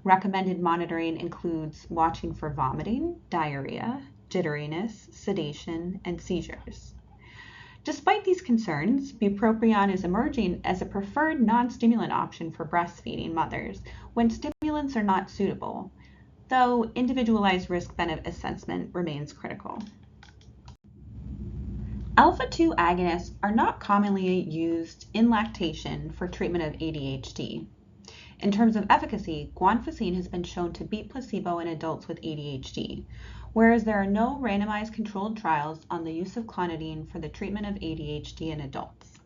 Recommended monitoring includes watching for vomiting, diarrhea, jitteriness, sedation, and seizures. Despite these concerns, bupropion is emerging as a preferred non-stimulant option for breastfeeding mothers when stimulants are not suitable, though individualized risk-benefit assessment remains critical. Alpha-2 agonists are not commonly used in lactation for treatment of ADHD. In terms of efficacy, guanfacine has been shown to beat placebo in adults with ADHD, whereas there are no randomized controlled trials on the use of clonidine for the treatment of ADHD in adults.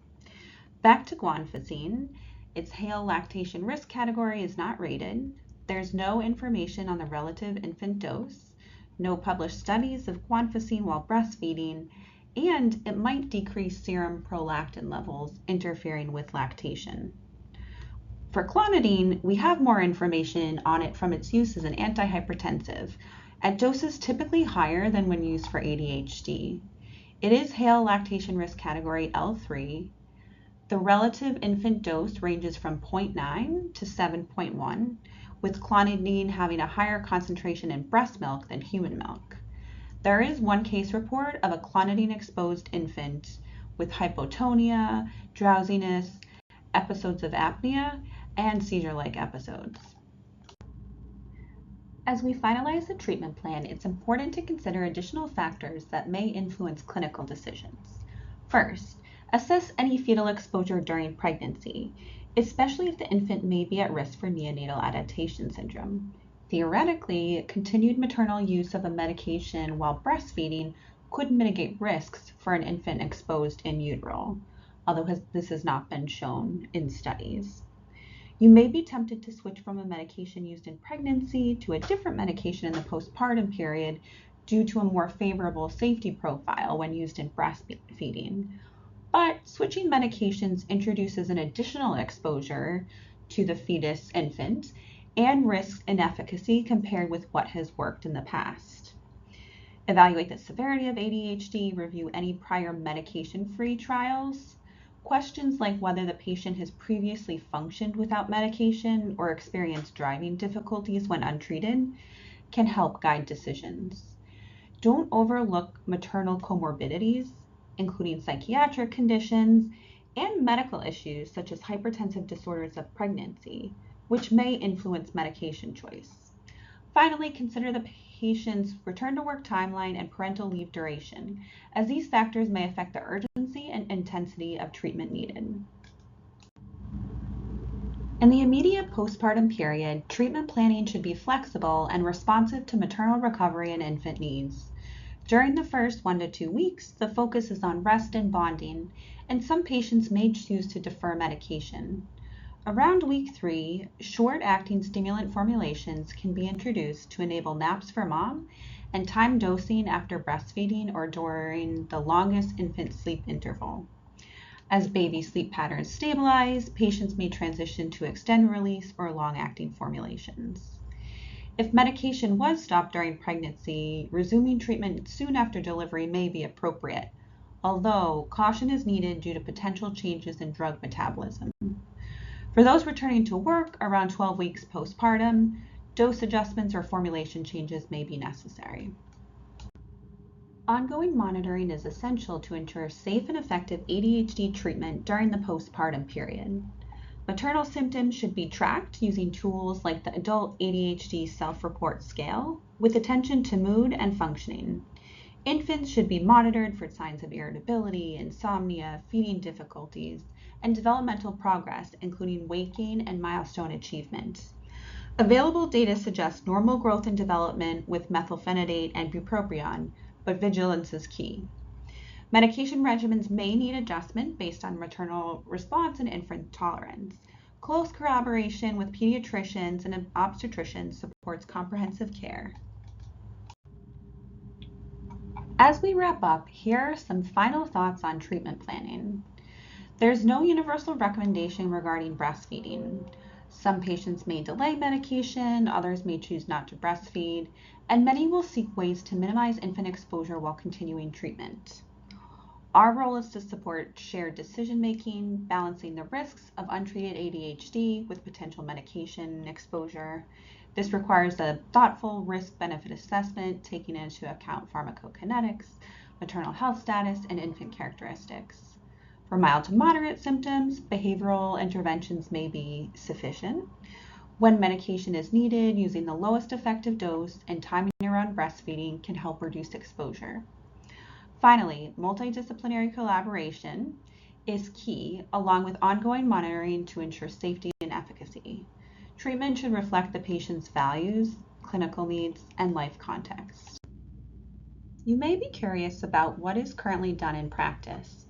Back to guanfacine, its Hale lactation risk category is not rated. There's no information on the relative infant dose, no published studies of guanfacine while breastfeeding, and it might decrease serum prolactin levels, interfering with lactation. For clonidine, we have more information on it from its use as an antihypertensive, at doses typically higher than when used for ADHD. It is Hale lactation risk category L3. The relative infant dose ranges from 0.9 to 7.1, with clonidine having a higher concentration in breast milk than human milk. There is 1 case report of a clonidine-exposed infant with hypotonia, drowsiness, episodes of apnea, and seizure-like episodes. As we finalize the treatment plan, it's important to consider additional factors that may influence clinical decisions. First, assess any fetal exposure during pregnancy, especially if the infant may be at risk for neonatal adaptation syndrome. Theoretically, continued maternal use of a medication while breastfeeding could mitigate risks for an infant exposed in utero, although this has not been shown in studies. You may be tempted to switch from a medication used in pregnancy to a different medication in the postpartum period due to a more favorable safety profile when used in breastfeeding. But switching medications introduces an additional exposure to the fetus infant and risks inefficacy compared with what has worked in the past. Evaluate the severity of ADHD, review any prior medication-free trials. Questions like whether the patient has previously functioned without medication or experienced driving difficulties when untreated can help guide decisions. Don't overlook maternal comorbidities, including psychiatric conditions and medical issues such as hypertensive disorders of pregnancy, which may influence medication choice. Finally, consider the patient's return to work timeline and parental leave duration, as these factors may affect the urgency and intensity of treatment needed. In the immediate postpartum period, treatment planning should be flexible and responsive to maternal recovery and infant needs. During the first 1 to 2 weeks, the focus is on rest and bonding, and some patients may choose to defer medication. Around week 3, short-acting stimulant formulations can be introduced to enable naps for mom and time dosing after breastfeeding or during the longest infant sleep interval. As baby sleep patterns stabilize, patients may transition to extended-release or long-acting formulations. If medication was stopped during pregnancy, resuming treatment soon after delivery may be appropriate, although caution is needed due to potential changes in drug metabolism. For those returning to work around 12 weeks postpartum, dose adjustments or formulation changes may be necessary. Ongoing monitoring is essential to ensure safe and effective ADHD treatment during the postpartum period. Maternal symptoms should be tracked using tools like the Adult ADHD Self-Report Scale, with attention to mood and functioning. Infants should be monitored for signs of irritability, insomnia, feeding difficulties, and developmental progress, including weight gain and milestone achievement. Available data suggests normal growth and development with methylphenidate and bupropion, but vigilance is key. Medication regimens may need adjustment based on maternal response and infant tolerance. Close collaboration with pediatricians and obstetricians supports comprehensive care. As we wrap up, here are some final thoughts on treatment planning. There's no universal recommendation regarding breastfeeding. Some patients may delay medication, others may choose not to breastfeed, and many will seek ways to minimize infant exposure while continuing treatment. Our role is to support shared decision-making, balancing the risks of untreated ADHD with potential medication exposure. This requires a thoughtful risk-benefit assessment, taking into account pharmacokinetics, maternal health status, and infant characteristics. For mild to moderate symptoms, behavioral interventions may be sufficient. When medication is needed, using the lowest effective dose and timing around breastfeeding can help reduce exposure. Finally, multidisciplinary collaboration is key, along with ongoing monitoring to ensure safety and efficacy. Treatment should reflect the patient's values, clinical needs, and life context. You may be curious about what is currently done in practice.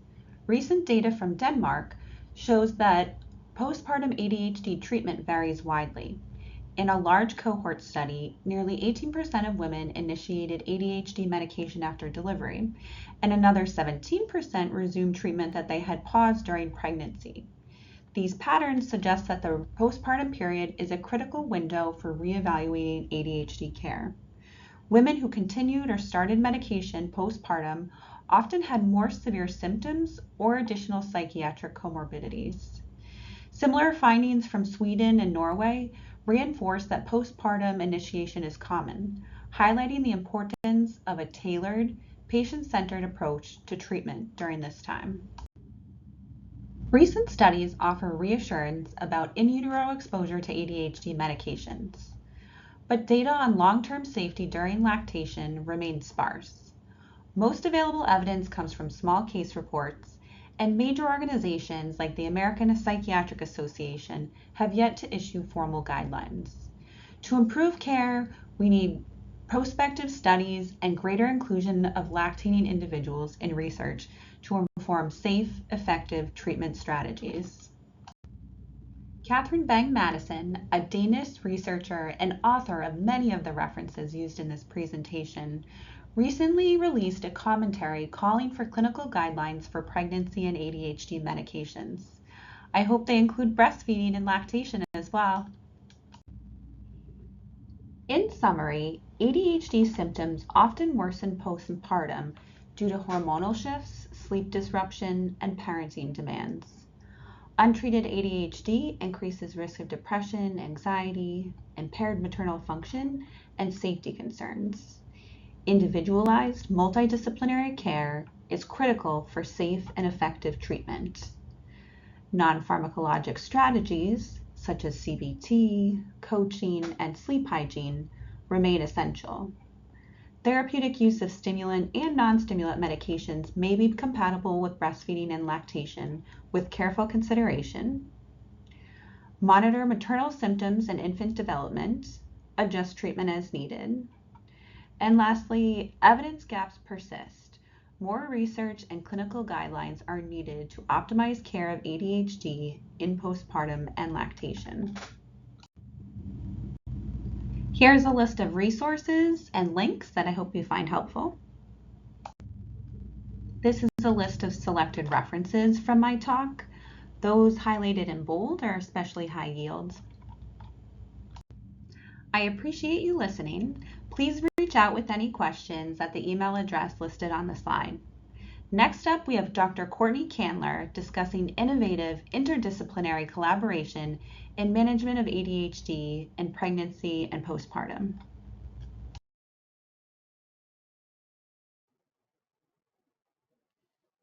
Recent data from Denmark shows that postpartum ADHD treatment varies widely. In a large cohort study, nearly 18% of women initiated ADHD medication after delivery, and another 17% resumed treatment that they had paused during pregnancy. These patterns suggest that the postpartum period is a critical window for reevaluating ADHD care. Women who continued or started medication postpartum often had more severe symptoms or additional psychiatric comorbidities. Similar findings from Sweden and Norway reinforce that postpartum initiation is common, highlighting the importance of a tailored, patient-centered approach to treatment during this time. Recent studies offer reassurance about in utero exposure to ADHD medications. but data on long-term safety during lactation remains sparse. Most available evidence comes from small case reports, and major organizations like the American Psychiatric Association have yet to issue formal guidelines. To improve care, we need prospective studies and greater inclusion of lactating individuals in research to inform safe, effective treatment strategies. Catherine Bang Madison, a Danish researcher and author of many of the references used in this presentation, recently released a commentary calling for clinical guidelines for pregnancy and ADHD medications. I hope they include breastfeeding and lactation as well. In summary, ADHD symptoms often worsen postpartum due to hormonal shifts, sleep disruption, and parenting demands. Untreated ADHD increases risk of depression, anxiety, impaired maternal function, and safety concerns. Individualized, multidisciplinary care is critical for safe and effective treatment. Non-pharmacologic strategies, such as CBT, coaching, and sleep hygiene, remain essential. Therapeutic use of stimulant and non-stimulant medications may be compatible with breastfeeding and lactation with careful consideration. Monitor maternal symptoms and infant development. Adjust treatment as needed. And lastly, evidence gaps persist. More research and clinical guidelines are needed to optimize care of ADHD in postpartum and lactation. Here's a list of resources and links that I hope you find helpful. This is a list of selected references from my talk. Those highlighted in bold are especially high yield. I appreciate you listening. Please reach out with any questions at the email address listed on the slide. Next up, we have Dr. Courtney Kandler discussing innovative interdisciplinary collaboration in management of ADHD in pregnancy and postpartum.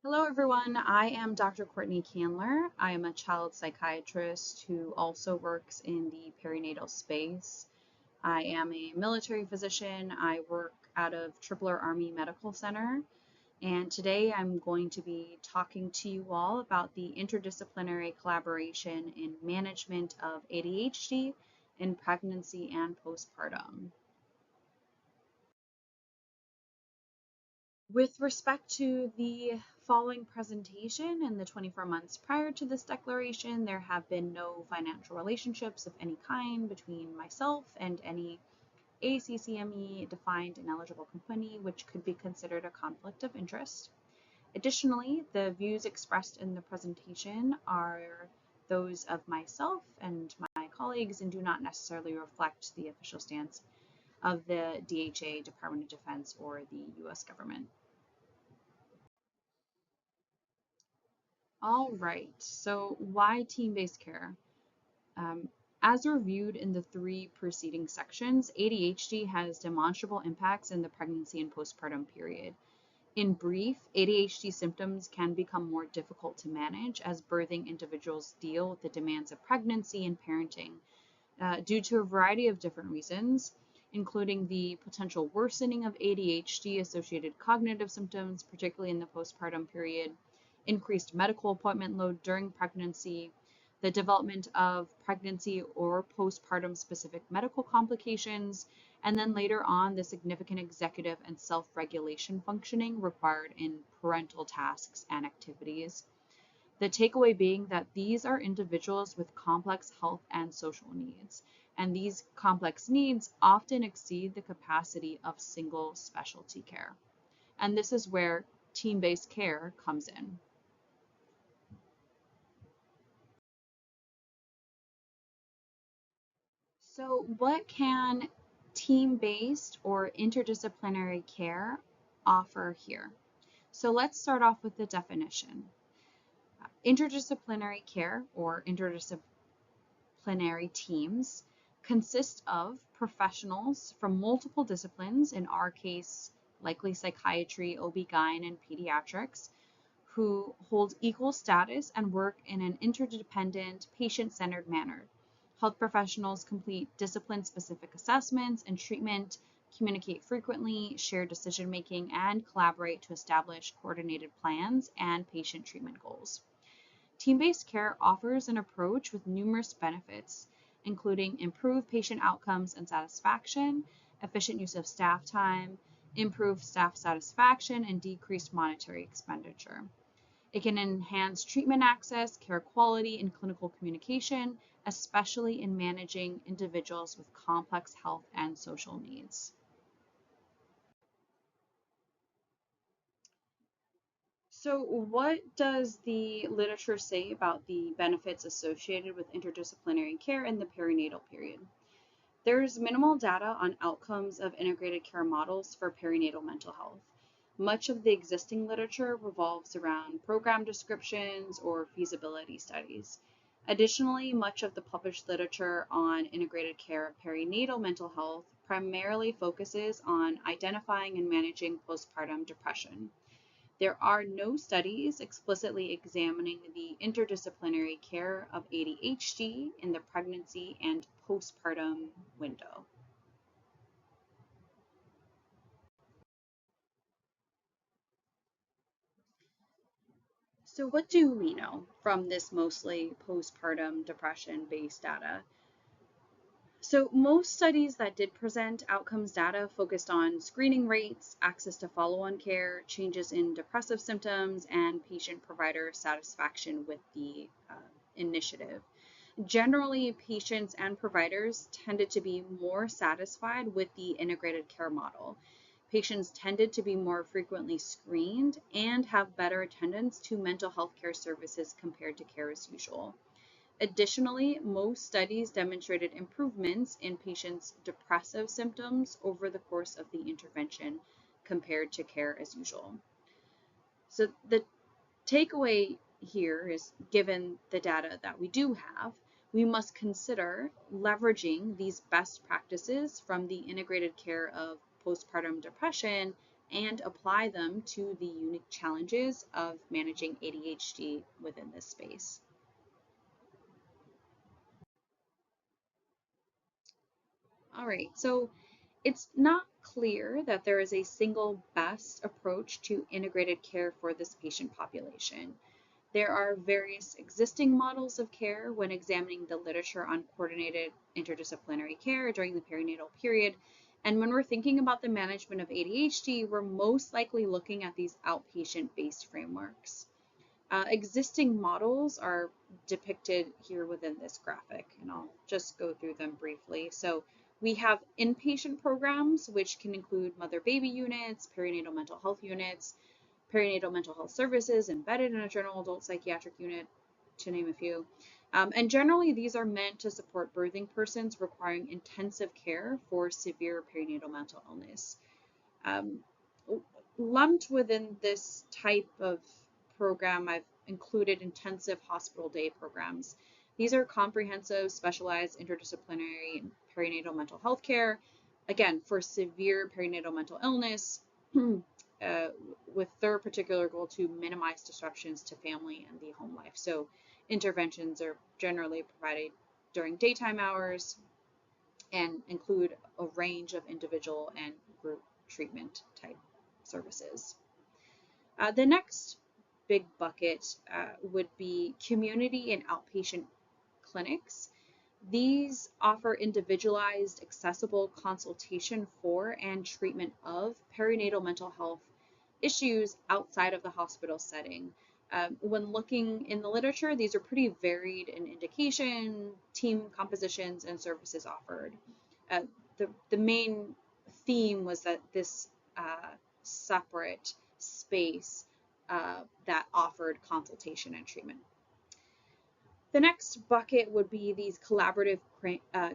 Hello everyone, I am Dr. Courtney Kandler. I am a child psychiatrist who also works in the perinatal space. I am a military physician. I work out of Tripler Army Medical Center. And today I'm going to be talking to you all about the interdisciplinary collaboration in management of ADHD in pregnancy and postpartum. With respect to the following presentation and the 24 months prior to this declaration, there have been no financial relationships of any kind between myself and any ACCME defined and eligible company, which could be considered a conflict of interest. Additionally, the views expressed in the presentation are those of myself and my colleagues and do not necessarily reflect the official stance of the DHA, Department of Defense, or the US government. All right, so why team-based care? As reviewed in the 3 preceding sections, ADHD has demonstrable impacts in the pregnancy and postpartum period. In brief, ADHD symptoms can become more difficult to manage as birthing individuals deal with the demands of pregnancy and parenting due to a variety of different reasons, including the potential worsening of ADHD-associated cognitive symptoms, particularly in the postpartum period, increased medical appointment load during pregnancy, the development of pregnancy or postpartum specific medical complications, and then later on the significant executive and self-regulation functioning required in parental tasks and activities. The takeaway being that these are individuals with complex health and social needs, and these complex needs often exceed the capacity of single specialty care. And this is where team-based care comes in. So what can team-based or interdisciplinary care offer here? So let's start off with the definition. Interdisciplinary care or interdisciplinary teams consist of professionals from multiple disciplines, in our case, likely psychiatry, OB-GYN, and pediatrics, who hold equal status and work in an interdependent, patient-centered manner. Health professionals complete discipline-specific assessments and treatment, communicate frequently, share decision-making, and collaborate to establish coordinated plans and patient treatment goals. Team-based care offers an approach with numerous benefits, including improved patient outcomes and satisfaction, efficient use of staff time, improved staff satisfaction, and decreased monetary expenditure. It can enhance treatment access, care quality, and clinical communication, especially in managing individuals with complex health and social needs. So what does the literature say about the benefits associated with interdisciplinary care in the perinatal period? There's minimal data on outcomes of integrated care models for perinatal mental health. Much of the existing literature revolves around program descriptions or feasibility studies. Additionally, much of the published literature on integrated care of perinatal mental health primarily focuses on identifying and managing postpartum depression. There are no studies explicitly examining the interdisciplinary care of ADHD in the pregnancy and postpartum window. So what do we know from this mostly postpartum depression-based data? So most studies that did present outcomes data focused on screening rates, access to follow-on care, changes in depressive symptoms, and patient-provider satisfaction with the initiative. Generally, patients and providers tended to be more satisfied with the integrated care model. Patients tended to be more frequently screened and have better attendance to mental health care services compared to care as usual. Additionally, most studies demonstrated improvements in patients' depressive symptoms over the course of the intervention compared to care as usual. So the takeaway here is, given the data that we do have, we must consider leveraging these best practices from the integrated care of postpartum depression and apply them to the unique challenges of managing ADHD within this space. All right, so it's not clear that there is a single best approach to integrated care for this patient population. There are various existing models of care when examining the literature on coordinated interdisciplinary care during the perinatal period. And when we're thinking about the management of ADHD, we're most likely looking at these outpatient-based frameworks. Existing models are depicted here within this graphic, and I'll just go through them briefly. So we have inpatient programs, which can include mother-baby units, perinatal mental health units, perinatal mental health services embedded in a general adult psychiatric unit, to name a few. And generally, these are meant to support birthing persons requiring intensive care for severe perinatal mental illness. Lumped within this type of program, I've included intensive hospital day programs. These are comprehensive, specialized, interdisciplinary perinatal mental health care, again, for severe perinatal mental illness, with their particular goal to minimize disruptions to family and the home life. So interventions are generally provided during daytime hours and include a range of individual and group treatment type services. The next big bucket would be community and outpatient clinics. These offer individualized, accessible consultation for and treatment of perinatal mental health issues outside of the hospital setting. When looking in the literature, these are pretty varied in indication, team compositions, and services offered. The main theme was that this separate space that offered consultation and treatment. The next bucket would be these collaborative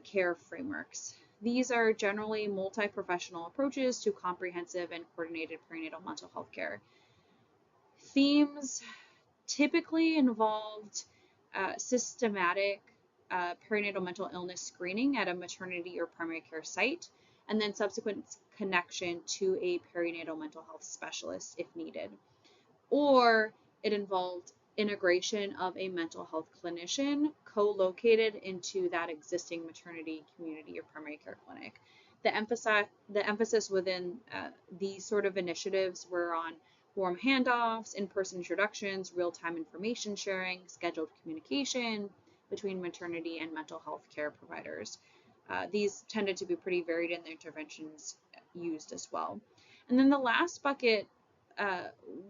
care frameworks. These are generally multi-professional approaches to comprehensive and coordinated perinatal mental health care. Themes typically involved systematic perinatal mental illness screening at a maternity or primary care site, and then subsequent connection to a perinatal mental health specialist if needed. Or it involved integration of a mental health clinician co-located into that existing maternity community or primary care clinic. The emphasis within these sort of initiatives were on warm handoffs, in-person introductions, real-time information sharing, scheduled communication between maternity and mental health care providers. These tended to be pretty varied in the interventions used as well. And then the last bucket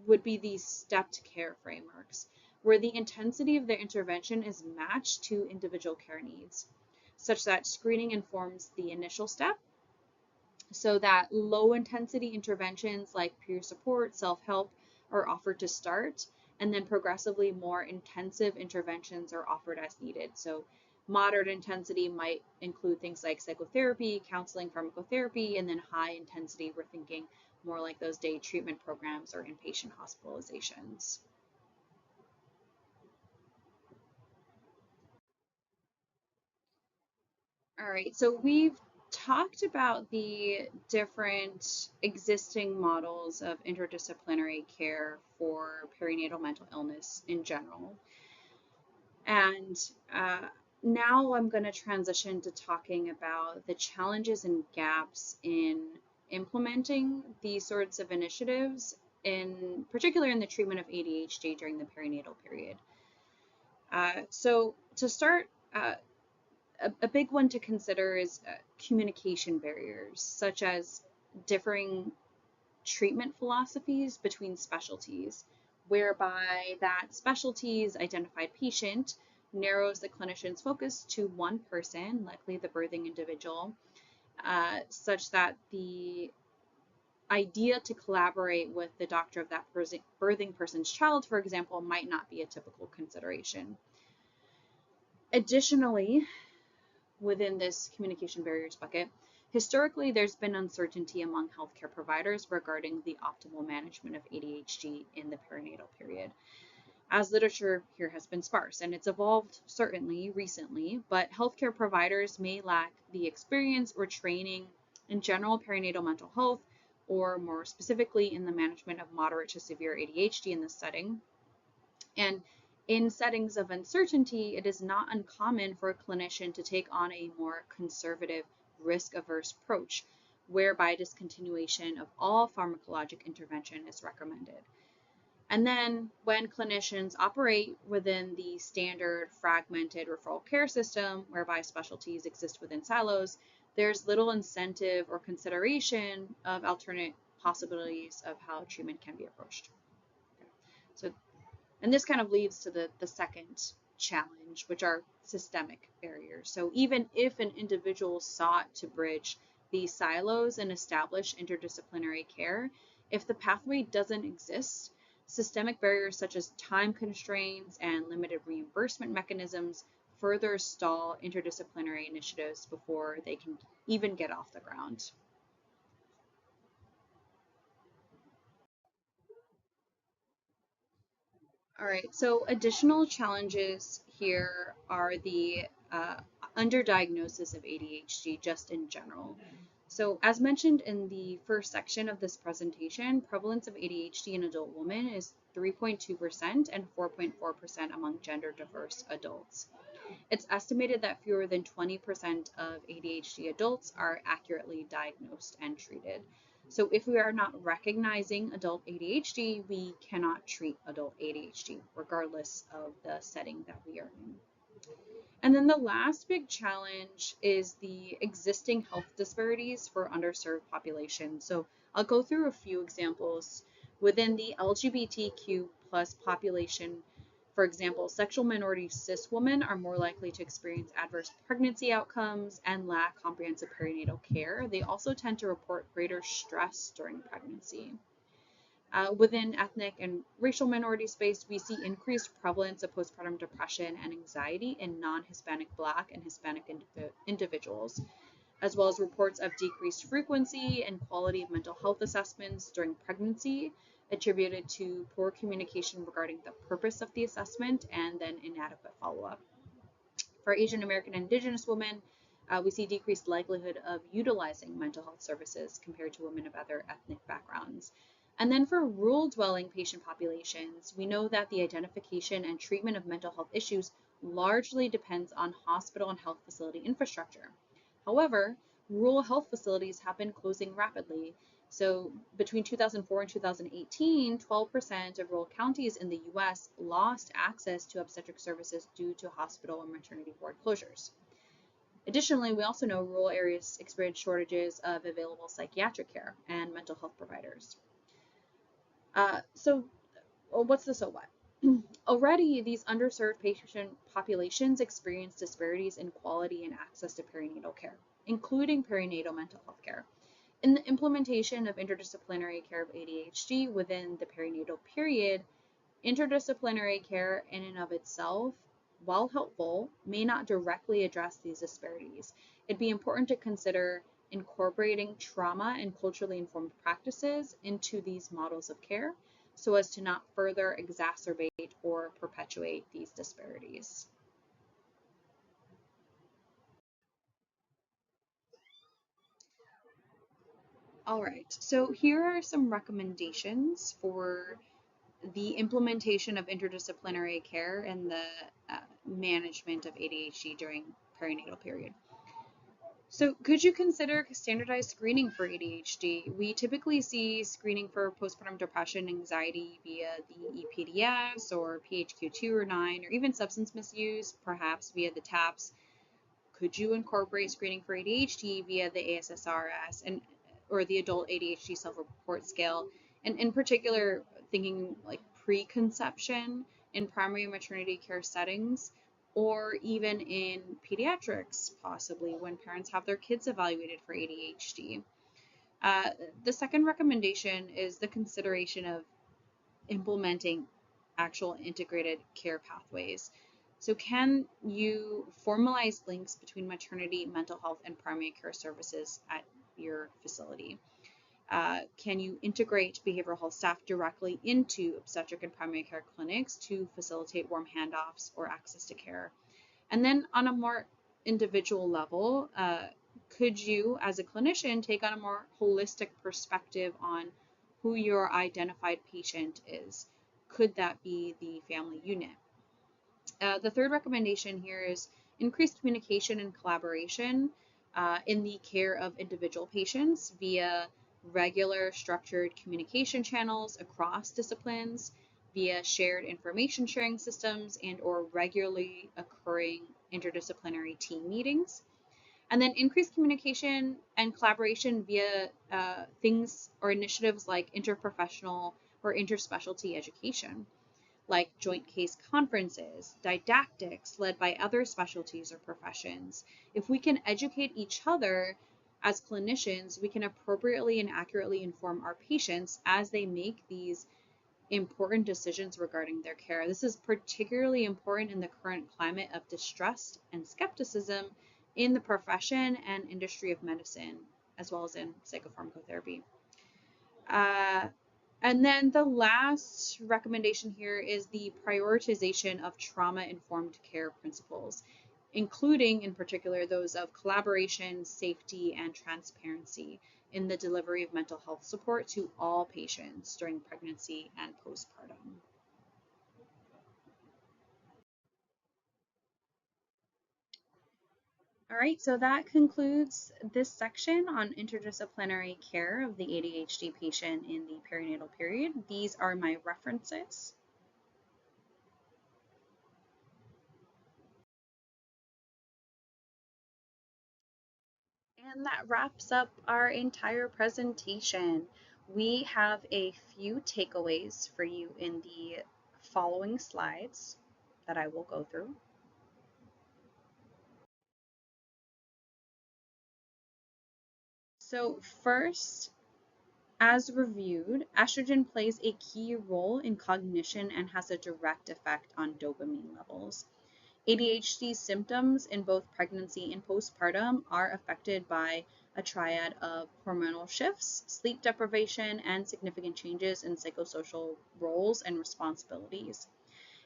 would be these stepped care frameworks, where the intensity of the intervention is matched to individual care needs, such that screening informs the initial step, so that low intensity interventions like peer support, self-help are offered to start, and then progressively more intensive interventions are offered as needed. So moderate intensity might include things like psychotherapy, counseling, pharmacotherapy, and then high intensity, we're thinking more like those day treatment programs or inpatient hospitalizations. All right, so we've talked about the different existing models of interdisciplinary care for perinatal mental illness in general. And now I'm going to transition to talking about the challenges and gaps in implementing these sorts of initiatives, in particular in the treatment of ADHD during the perinatal period. So to start, a big one to consider is communication barriers, such as differing treatment philosophies between specialties, whereby that specialty's identified patient narrows the clinician's focus to one person, likely the birthing individual, such that the idea to collaborate with the doctor of that birthing person's child, for example, might not be a typical consideration. Additionally, within this communication barriers bucket, historically, there's been uncertainty among healthcare providers regarding the optimal management of ADHD in the perinatal period, as literature here has been sparse, and it's evolved certainly recently, but healthcare providers may lack the experience or training in general perinatal mental health, or more specifically in the management of moderate to severe ADHD in this setting. And in settings of uncertainty, it is not uncommon for a clinician to take on a more conservative, risk-averse approach, whereby discontinuation of all pharmacologic intervention is recommended. And then when clinicians operate within the standard fragmented referral care system, whereby specialties exist within silos, there's little incentive or consideration of alternate possibilities of how treatment can be approached. So, and this kind of leads to the second challenge, which are systemic barriers. So even if an individual sought to bridge these silos and establish interdisciplinary care, if the pathway doesn't exist, systemic barriers such as time constraints and limited reimbursement mechanisms further stall interdisciplinary initiatives before they can even get off the ground. All right, so additional challenges here are the underdiagnosis of ADHD just in general. So as mentioned in the first section of this presentation, prevalence of ADHD in adult women is 3.2% and 4.4% among gender diverse adults. It's estimated that fewer than 20% of ADHD adults are accurately diagnosed and treated. So if we are not recognizing adult ADHD, we cannot treat adult ADHD, regardless of the setting that we are in. And then the last big challenge is the existing health disparities for underserved populations. So I'll go through a few examples. Within the LGBTQ plus population, for example, sexual minority cis women are more likely to experience adverse pregnancy outcomes and lack comprehensive perinatal care. They also tend to report greater stress during pregnancy. Within ethnic and racial minority space, we see increased prevalence of postpartum depression and anxiety in non-Hispanic Black and Hispanic individuals, as well as reports of decreased frequency and quality of mental health assessments during pregnancy, attributed to poor communication regarding the purpose of the assessment and then inadequate follow-up. For Asian American and Indigenous women, we see decreased likelihood of utilizing mental health services compared to women of other ethnic backgrounds. And then for rural dwelling patient populations, we know that the identification and treatment of mental health issues largely depends on hospital and health facility infrastructure. However, rural health facilities have been closing rapidly. So between 2004 and 2018, 12% of rural counties in the US lost access to obstetric services due to hospital and maternity ward closures. Additionally, we also know rural areas experience shortages of available psychiatric care and mental health providers. What's the so what? Already, these underserved patient populations experience disparities in quality and access to perinatal care, including perinatal mental health care. In the implementation of interdisciplinary care of ADHD within the perinatal period, interdisciplinary care in and of itself, while helpful, may not directly address these disparities. It'd be important to consider incorporating trauma and culturally informed practices into these models of care so as to not further exacerbate or perpetuate these disparities. All right, so here are some recommendations for the implementation of interdisciplinary care and the management of ADHD during perinatal period. So could you consider standardized screening for ADHD? We typically see screening for postpartum depression, anxiety via the EPDS or PHQ-2 or 9, or even substance misuse, perhaps via the TAPS. Could you incorporate screening for ADHD via the ASSRS or the adult ADHD self-report scale? And in particular, thinking like preconception in primary maternity care settings, or even in pediatrics, possibly when parents have their kids evaluated for ADHD. The second recommendation is the consideration of implementing actual integrated care pathways. So can you formalize links between maternity, mental health, and primary care services at your facility? Can you integrate behavioral health staff directly into obstetric and primary care clinics to facilitate warm handoffs or access to care? And then on a more individual level, could you, as a clinician, take on a more holistic perspective on who your identified patient is? Could that be the family unit? The third recommendation here is increased communication and collaboration in the care of individual patients via regular structured communication channels across disciplines, via shared information sharing systems and or regularly occurring interdisciplinary team meetings. And then increased communication and collaboration via things or initiatives like interprofessional or interspecialty education, like joint case conferences, didactics led by other specialties or professions. If we can educate each other as clinicians, we can appropriately and accurately inform our patients as they make these important decisions regarding their care. This is particularly important in the current climate of distrust and skepticism in the profession and industry of medicine, as well as in psychopharmacotherapy. And then the last recommendation here is the prioritization of trauma-informed care principles, including in particular those of collaboration, safety, and transparency in the delivery of mental health support to all patients during pregnancy and postpartum. All right, so that concludes this section on interdisciplinary care of the ADHD patient in the perinatal period. These are my references. And that wraps up our entire presentation. We have a few takeaways for you in the following slides that I will go through. So first, as reviewed, estrogen plays a key role in cognition and has a direct effect on dopamine levels. ADHD symptoms in both pregnancy and postpartum are affected by a triad of hormonal shifts, sleep deprivation, and significant changes in psychosocial roles and responsibilities.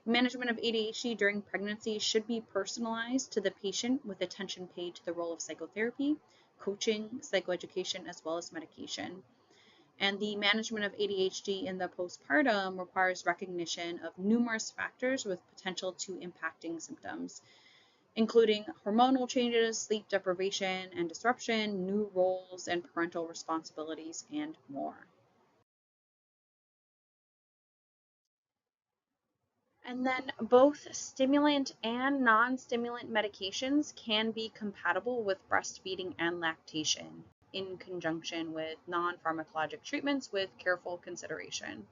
Management of ADHD during pregnancy should be personalized to the patient with attention paid to the role of psychotherapy, coaching, psychoeducation, as well as medication. And the management of ADHD in the postpartum requires recognition of numerous factors with potential to impacting symptoms, including hormonal changes, sleep deprivation and disruption, new roles and parental responsibilities, and more. And then both stimulant and non-stimulant medications can be compatible with breastfeeding and lactation in conjunction with non-pharmacologic treatments with careful consideration.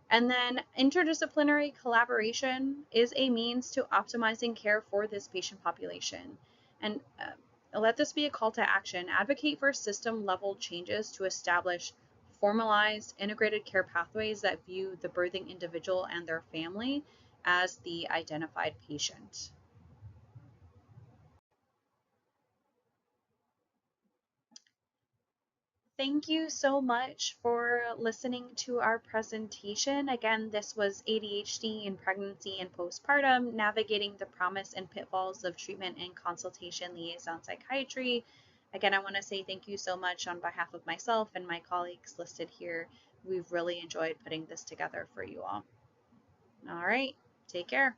And then interdisciplinary collaboration is a means to optimizing care for this patient population. And let this be a call to action. Advocate for system level changes to establish formalized integrated care pathways that view the birthing individual and their family as the identified patient. Thank you so much for listening to our presentation. Again, this was ADHD in pregnancy and postpartum, navigating the promise and pitfalls of treatment and consultation liaison psychiatry. Again, I want to say thank you so much on behalf of myself and my colleagues listed here. We've really enjoyed putting this together for you all. All right, take care.